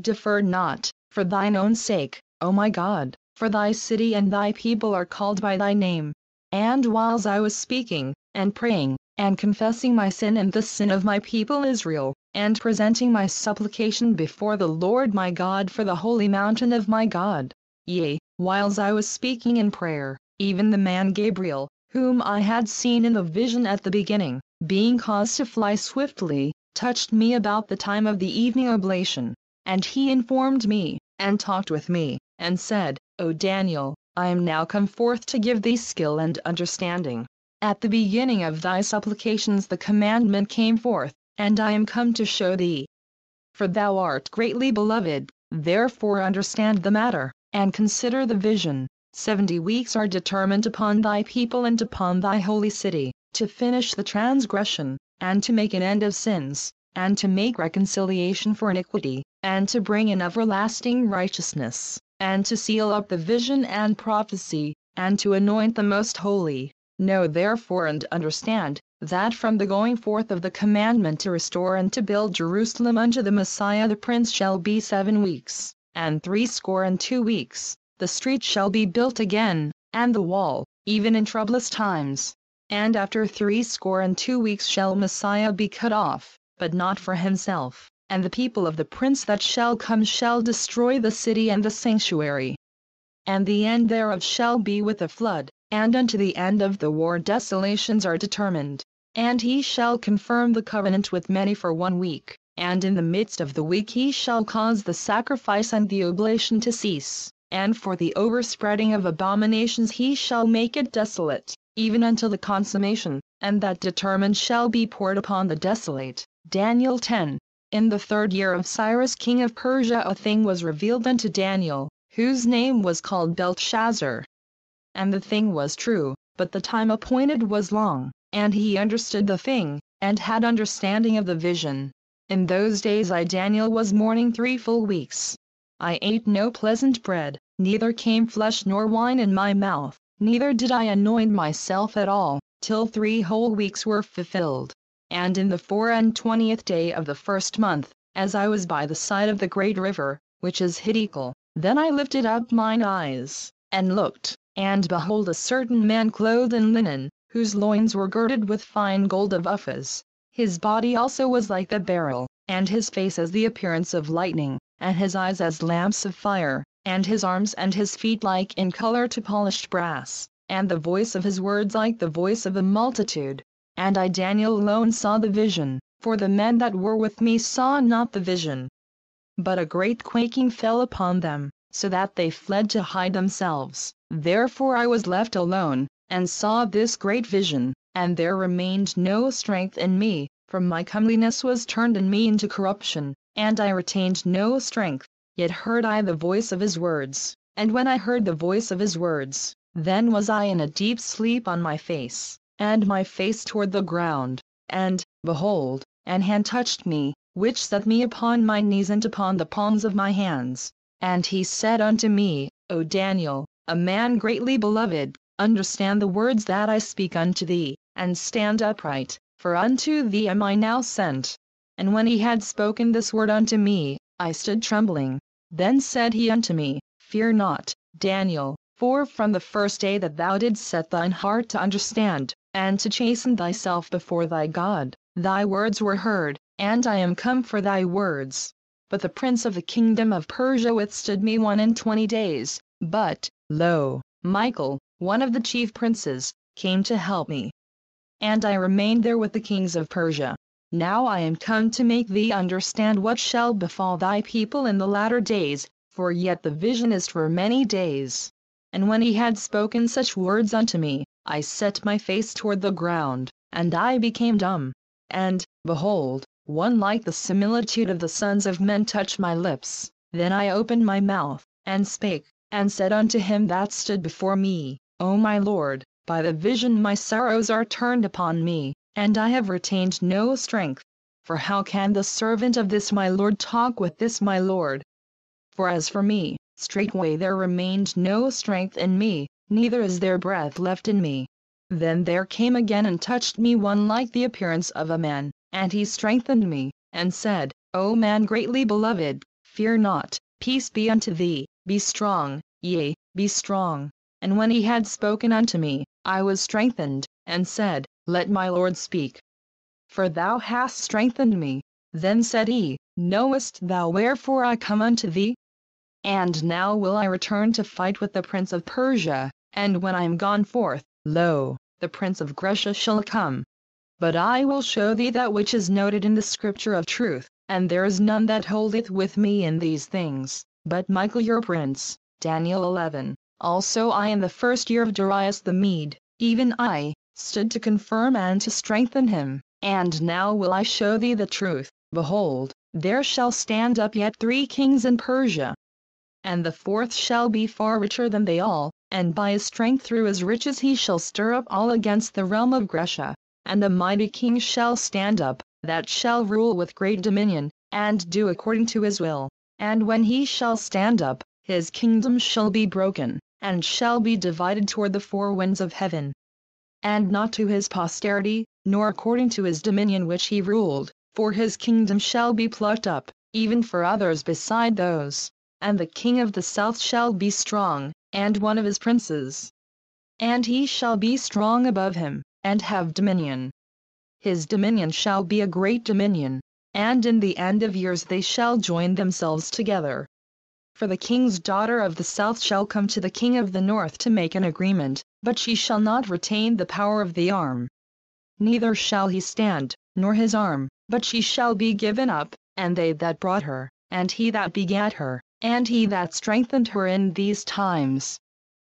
Defer not, for thine own sake, O my God, for thy city and thy people are called by thy name. And whiles I was speaking, and praying, and confessing my sin and the sin of my people Israel, and presenting my supplication before the Lord my God for the holy mountain of my God. Yea, whiles I was speaking in prayer, even the man Gabriel, whom I had seen in the vision at the beginning, being caused to fly swiftly, touched me about the time of the evening oblation. And he informed me, and talked with me, and said, O Daniel, I am now come forth to give thee skill and understanding. At the beginning of thy supplications the commandment came forth, and I am come to show thee. For thou art greatly beloved, therefore understand the matter, and consider the vision. 70 weeks are determined upon thy people and upon thy holy city, to finish the transgression, and to make an end of sins, and to make reconciliation for iniquity, and to bring in everlasting righteousness, and to seal up the vision and prophecy, and to anoint the most holy. Know therefore and understand, that from the going forth of the commandment to restore and to build Jerusalem unto the Messiah the Prince shall be 7 weeks, and 62 weeks. The street shall be built again, and the wall, even in troublous times. And after 62 weeks shall Messiah be cut off, but not for himself, and the people of the Prince that shall come shall destroy the city and the sanctuary. And the end thereof shall be with a flood, and unto the end of the war desolations are determined. And he shall confirm the covenant with many for 1 week, and in the midst of the week he shall cause the sacrifice and the oblation to cease. And for the overspreading of abominations he shall make it desolate, even until the consummation, and that determined shall be poured upon the desolate. Daniel 10. In the 3rd year of Cyrus king of Persia a thing was revealed unto Daniel, whose name was called Belteshazzar. And the thing was true, but the time appointed was long, and he understood the thing, and had understanding of the vision. In those days I Daniel was mourning 3 full weeks. I ate no pleasant bread, neither came flesh nor wine in my mouth, neither did I anoint myself at all, till 3 whole weeks were fulfilled. And in the 24th day of the 1st month, as I was by the side of the great river, which is Hiddekel, then I lifted up mine eyes, and looked, and behold a certain man clothed in linen, whose loins were girded with fine gold of Uphaz. His body also was like the beryl, and his face as the appearance of lightning, and his eyes as lamps of fire, and his arms and his feet like in color to polished brass, and the voice of his words like the voice of a multitude. And I Daniel alone saw the vision, for the men that were with me saw not the vision. But a great quaking fell upon them, so that they fled to hide themselves. Therefore I was left alone, and saw this great vision, and there remained no strength in me, for my comeliness was turned in me into corruption, and I retained no strength. Yet heard I the voice of his words, and when I heard the voice of his words, then was I in a deep sleep on my face, and my face toward the ground. And, behold, an hand touched me, which set me upon my knees and upon the palms of my hands. And he said unto me, O Daniel, a man greatly beloved, understand the words that I speak unto thee, and stand upright, for unto thee am I now sent. And when he had spoken this word unto me, I stood trembling. Then said he unto me, Fear not, Daniel, for from the first day that thou didst set thine heart to understand, and to chasten thyself before thy God, thy words were heard, and I am come for thy words. But the prince of the kingdom of Persia withstood me 21 days, but, lo, Michael, one of the chief princes, came to help me. And I remained there with the kings of Persia. Now I am come to make thee understand what shall befall thy people in the latter days, for yet the vision is for many days. And when he had spoken such words unto me, I set my face toward the ground, and I became dumb. And, behold, one like the similitude of the sons of men touched my lips. Then I opened my mouth, and spake, and said unto him that stood before me, O my Lord, by the vision my sorrows are turned upon me, and I have retained no strength. For how can the servant of this my Lord talk with this my Lord? For as for me, straightway there remained no strength in me, neither is there breath left in me. Then there came again and touched me one like the appearance of a man, and he strengthened me, and said, O man greatly beloved, fear not, peace be unto thee, be strong, yea, be strong. And when he had spoken unto me, I was strengthened, and said, Let my Lord speak. For thou hast strengthened me. Then said he, Knowest thou wherefore I come unto thee? And now will I return to fight with the prince of Persia, and when I am gone forth, lo, the prince of Grecia shall come. But I will show thee that which is noted in the scripture of truth, and there is none that holdeth with me in these things, but Michael your prince. Daniel 11. Also I in the first year of Darius the Mede, even I, stood to confirm and to strengthen him. And now will I show thee the truth. Behold, there shall stand up yet 3 kings in Persia. And the fourth shall be far richer than they all, and by his strength through his riches he shall stir up all against the realm of Grecia. And a mighty king shall stand up, that shall rule with great dominion, and do according to his will. And when he shall stand up, his kingdom shall be broken, and shall be divided toward the 4 winds of heaven. And not to his posterity, nor according to his dominion which he ruled, for his kingdom shall be plucked up, even for others beside those. And the king of the south shall be strong, and one of his princes. And he shall be strong above him, and have dominion. His dominion shall be a great dominion, and in the end of years they shall join themselves together. For the king's daughter of the south shall come to the king of the north to make an agreement, but she shall not retain the power of the arm. Neither shall he stand, nor his arm, but she shall be given up, and they that brought her, and he that begat her, and he that strengthened her in these times.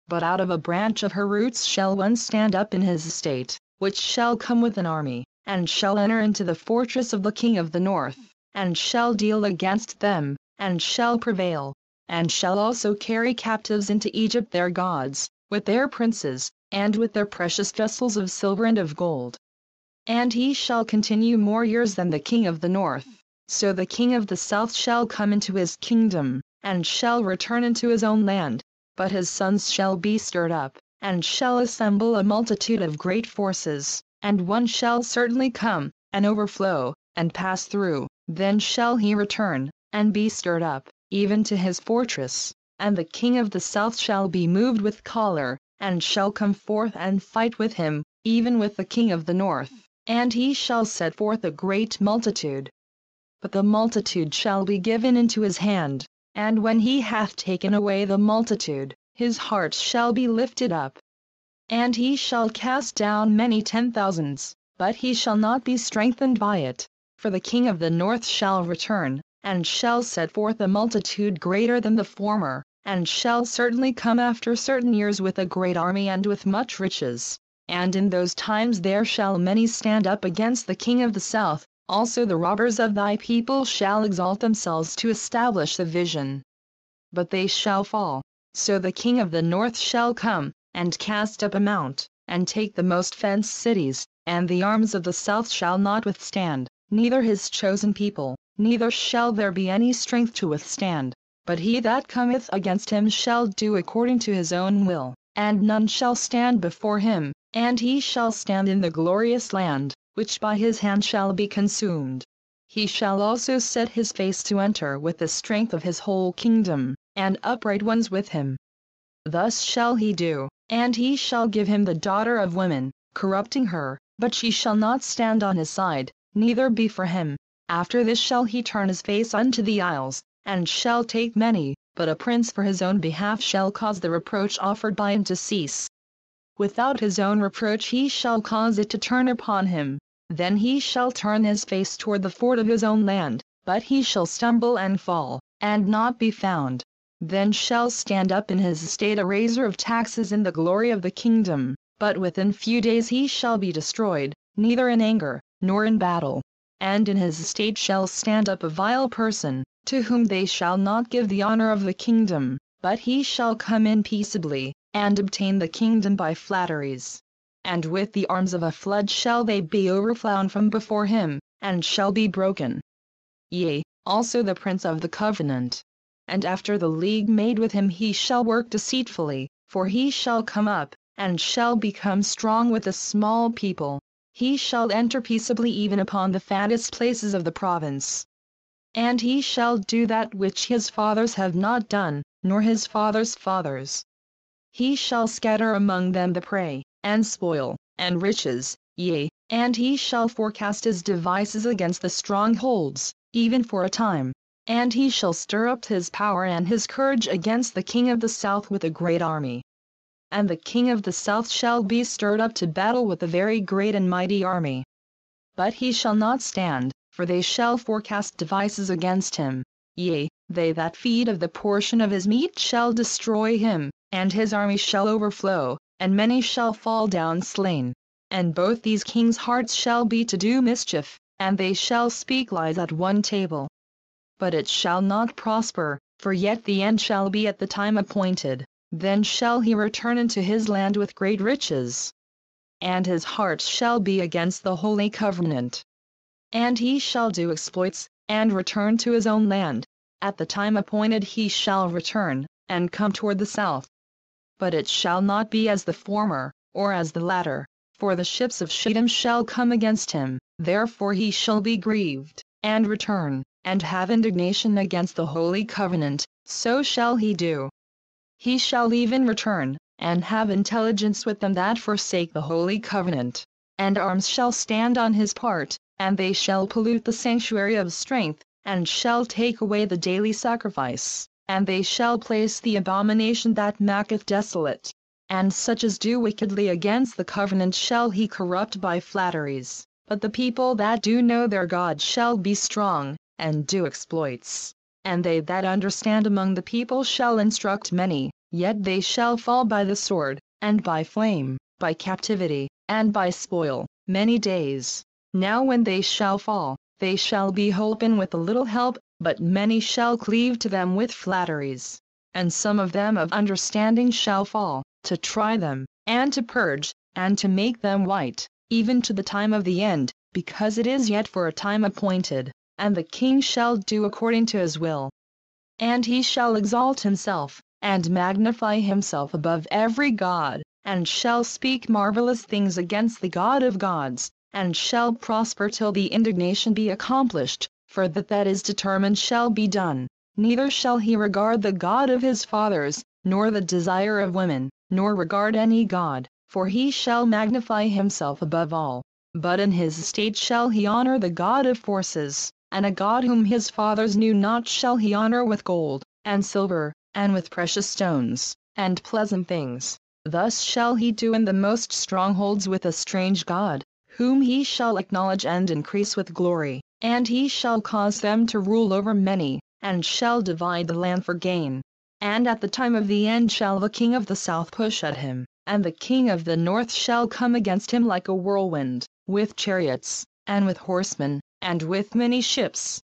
But out of a branch of her roots shall one stand up in his estate, which shall come with an army, and shall enter into the fortress of the king of the north, and shall deal against them, and shall prevail, and shall also carry captives into Egypt their gods, with their princes, and with their precious vessels of silver and of gold. And he shall continue more years than the king of the north. So the king of the south shall come into his kingdom, and shall return into his own land, but his sons shall be stirred up, and shall assemble a multitude of great forces, and one shall certainly come, and overflow, and pass through. Then shall he return, and be stirred up, even to his fortress, and the king of the south shall be moved with choler, and shall come forth and fight with him, even with the king of the north, and he shall set forth a great multitude. But the multitude shall be given into his hand, and when he hath taken away the multitude, his heart shall be lifted up. And he shall cast down many 10,000s, but he shall not be strengthened by it, for the king of the north shall return, and shall set forth a multitude greater than the former, and shall certainly come after certain years with a great army and with much riches. And in those times there shall many stand up against the king of the south, also the robbers of thy people shall exalt themselves to establish the vision. But they shall fall. So the king of the north shall come, and cast up a mount, and take the most fenced cities, and the arms of the south shall not withstand, neither his chosen people, neither shall there be any strength to withstand. But he that cometh against him shall do according to his own will, and none shall stand before him, and he shall stand in the glorious land, which by his hand shall be consumed. He shall also set his face to enter with the strength of his whole kingdom, and upright ones with him. Thus shall he do, and he shall give him the daughter of women, corrupting her, but she shall not stand on his side, neither be for him. After this shall he turn his face unto the isles, and shall take many, but a prince for his own behalf shall cause the reproach offered by him to cease. Without his own reproach he shall cause it to turn upon him. Then he shall turn his face toward the fort of his own land, but he shall stumble and fall, and not be found. Then shall stand up in his estate a raiser of taxes in the glory of the kingdom, but within few days he shall be destroyed, neither in anger, nor in battle. And in his estate shall stand up a vile person, to whom they shall not give the honor of the kingdom, but he shall come in peaceably, and obtain the kingdom by flatteries. And with the arms of a flood shall they be overflown from before him, and shall be broken. Yea, also the prince of the covenant. And after the league made with him he shall work deceitfully, for he shall come up, and shall become strong with a small people. He shall enter peaceably even upon the fattest places of the province. And he shall do that which his fathers have not done, nor his fathers' fathers. He shall scatter among them the prey, and spoil, and riches, yea, and he shall forecast his devices against the strongholds, even for a time. And he shall stir up his power and his courage against the king of the south with a great army. And the king of the south shall be stirred up to battle with a very great and mighty army. But he shall not stand, for they shall forecast devices against him. Yea, they that feed of the portion of his meat shall destroy him, and his army shall overflow, and many shall fall down slain. And both these kings' hearts shall be to do mischief, and they shall speak lies at one table. But it shall not prosper, for yet the end shall be at the time appointed, then shall he return into his land with great riches. And his heart shall be against the holy covenant. And he shall do exploits, and return to his own land. At the time appointed he shall return, and come toward the south. But it shall not be as the former, or as the latter, for the ships of Shittim shall come against him, therefore he shall be grieved, and return, and have indignation against the holy covenant, so shall he do. He shall even return, and have intelligence with them that forsake the holy covenant. And arms shall stand on his part, and they shall pollute the sanctuary of strength, and shall take away the daily sacrifice, and they shall place the abomination that maketh desolate. And such as do wickedly against the covenant shall he corrupt by flatteries, but the people that do know their God shall be strong, and do exploits. And they that understand among the people shall instruct many, yet they shall fall by the sword, and by flame, by captivity, and by spoil, many days. Now when they shall fall, they shall be holpen with a little help, but many shall cleave to them with flatteries. And some of them of understanding shall fall, to try them, and to purge, and to make them white, even to the time of the end, because it is yet for a time appointed, and the king shall do according to his will. And he shall exalt himself, and magnify himself above every god, and shall speak marvelous things against the God of gods, and shall prosper till the indignation be accomplished, for that is determined shall be done. Neither shall he regard the God of his fathers, nor the desire of women, nor regard any god, for he shall magnify himself above all. But in his estate shall he honor the God of forces, and a God whom his fathers knew not shall he honor with gold, and silver, and with precious stones, and pleasant things. Thus shall he do in the most strongholds with a strange God, whom he shall acknowledge and increase with glory, and he shall cause them to rule over many, and shall divide the land for gain. And at the time of the end shall the king of the south push at him, and the king of the north shall come against him like a whirlwind, with chariots, and with horsemen, and with many ships.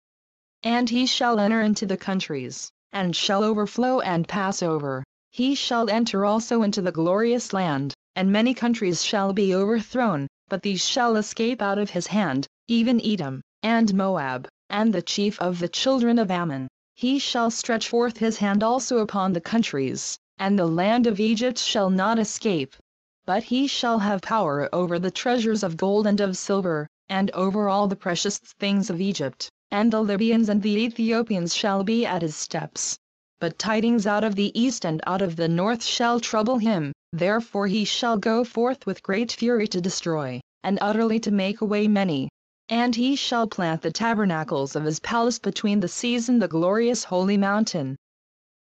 And he shall enter into the countries, and shall overflow and pass over. He shall enter also into the glorious land, and many countries shall be overthrown, but these shall escape out of his hand, even Edom, and Moab, and the chief of the children of Ammon. He shall stretch forth his hand also upon the countries, and the land of Egypt shall not escape. But he shall have power over the treasures of gold and of silver, and over all the precious things of Egypt, and the Libyans and the Ethiopians shall be at his steps. But tidings out of the east and out of the north shall trouble him, therefore he shall go forth with great fury to destroy, and utterly to make away many. And he shall plant the tabernacles of his palace between the seas and the glorious holy mountain.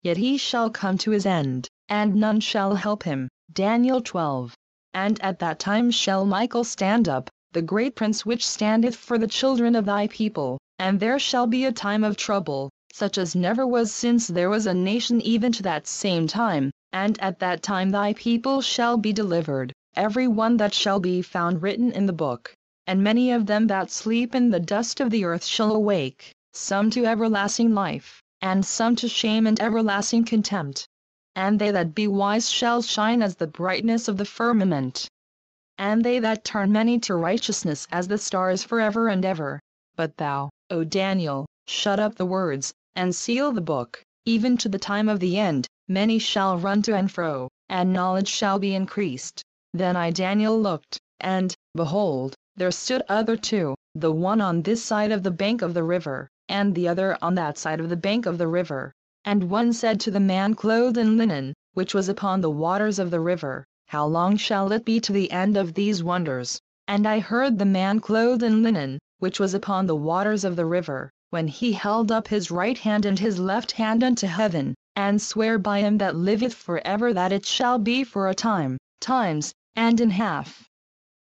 Yet he shall come to his end, and none shall help him. Daniel 12. And at that time shall Michael stand up, the great prince which standeth for the children of thy people, and there shall be a time of trouble, such as never was since there was a nation even to that same time, and at that time thy people shall be delivered, every one that shall be found written in the book. And many of them that sleep in the dust of the earth shall awake, some to everlasting life, and some to shame and everlasting contempt. And they that be wise shall shine as the brightness of the firmament. And they that turn many to righteousness as the stars forever and ever. But thou, O Daniel, shut up the words, and seal the book, even to the time of the end. Many shall run to and fro, and knowledge shall be increased. Then I Daniel looked, and, behold, there stood other two, the one on this side of the bank of the river, and the other on that side of the bank of the river. And one said to the man clothed in linen, which was upon the waters of the river, how long shall it be to the end of these wonders? And I heard the man clothed in linen, which was upon the waters of the river, when he held up his right hand and his left hand unto heaven, and swear by him that liveth for ever that it shall be for a time, times, and in half.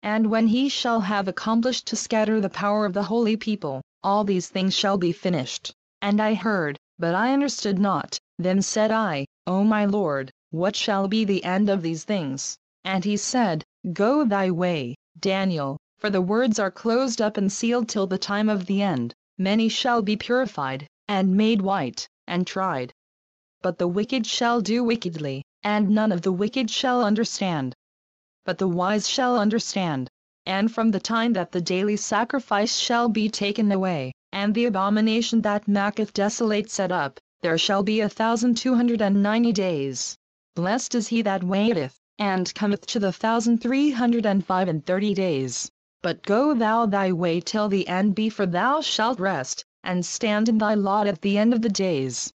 And when he shall have accomplished to scatter the power of the holy people, all these things shall be finished. And I heard, but I understood not. Then said I, O my Lord, what shall be the end of these things? And he said, Go thy way, Daniel, for the words are closed up and sealed till the time of the end. Many shall be purified, and made white, and tried. But the wicked shall do wickedly, and none of the wicked shall understand. But the wise shall understand. And from the time that the daily sacrifice shall be taken away, and the abomination that maketh desolate set up, there shall be 1,290 days. Blessed is he that waiteth, and cometh to the 1,335 days. But go thou thy way till the end be, for thou shalt rest, and stand in thy lot at the end of the days.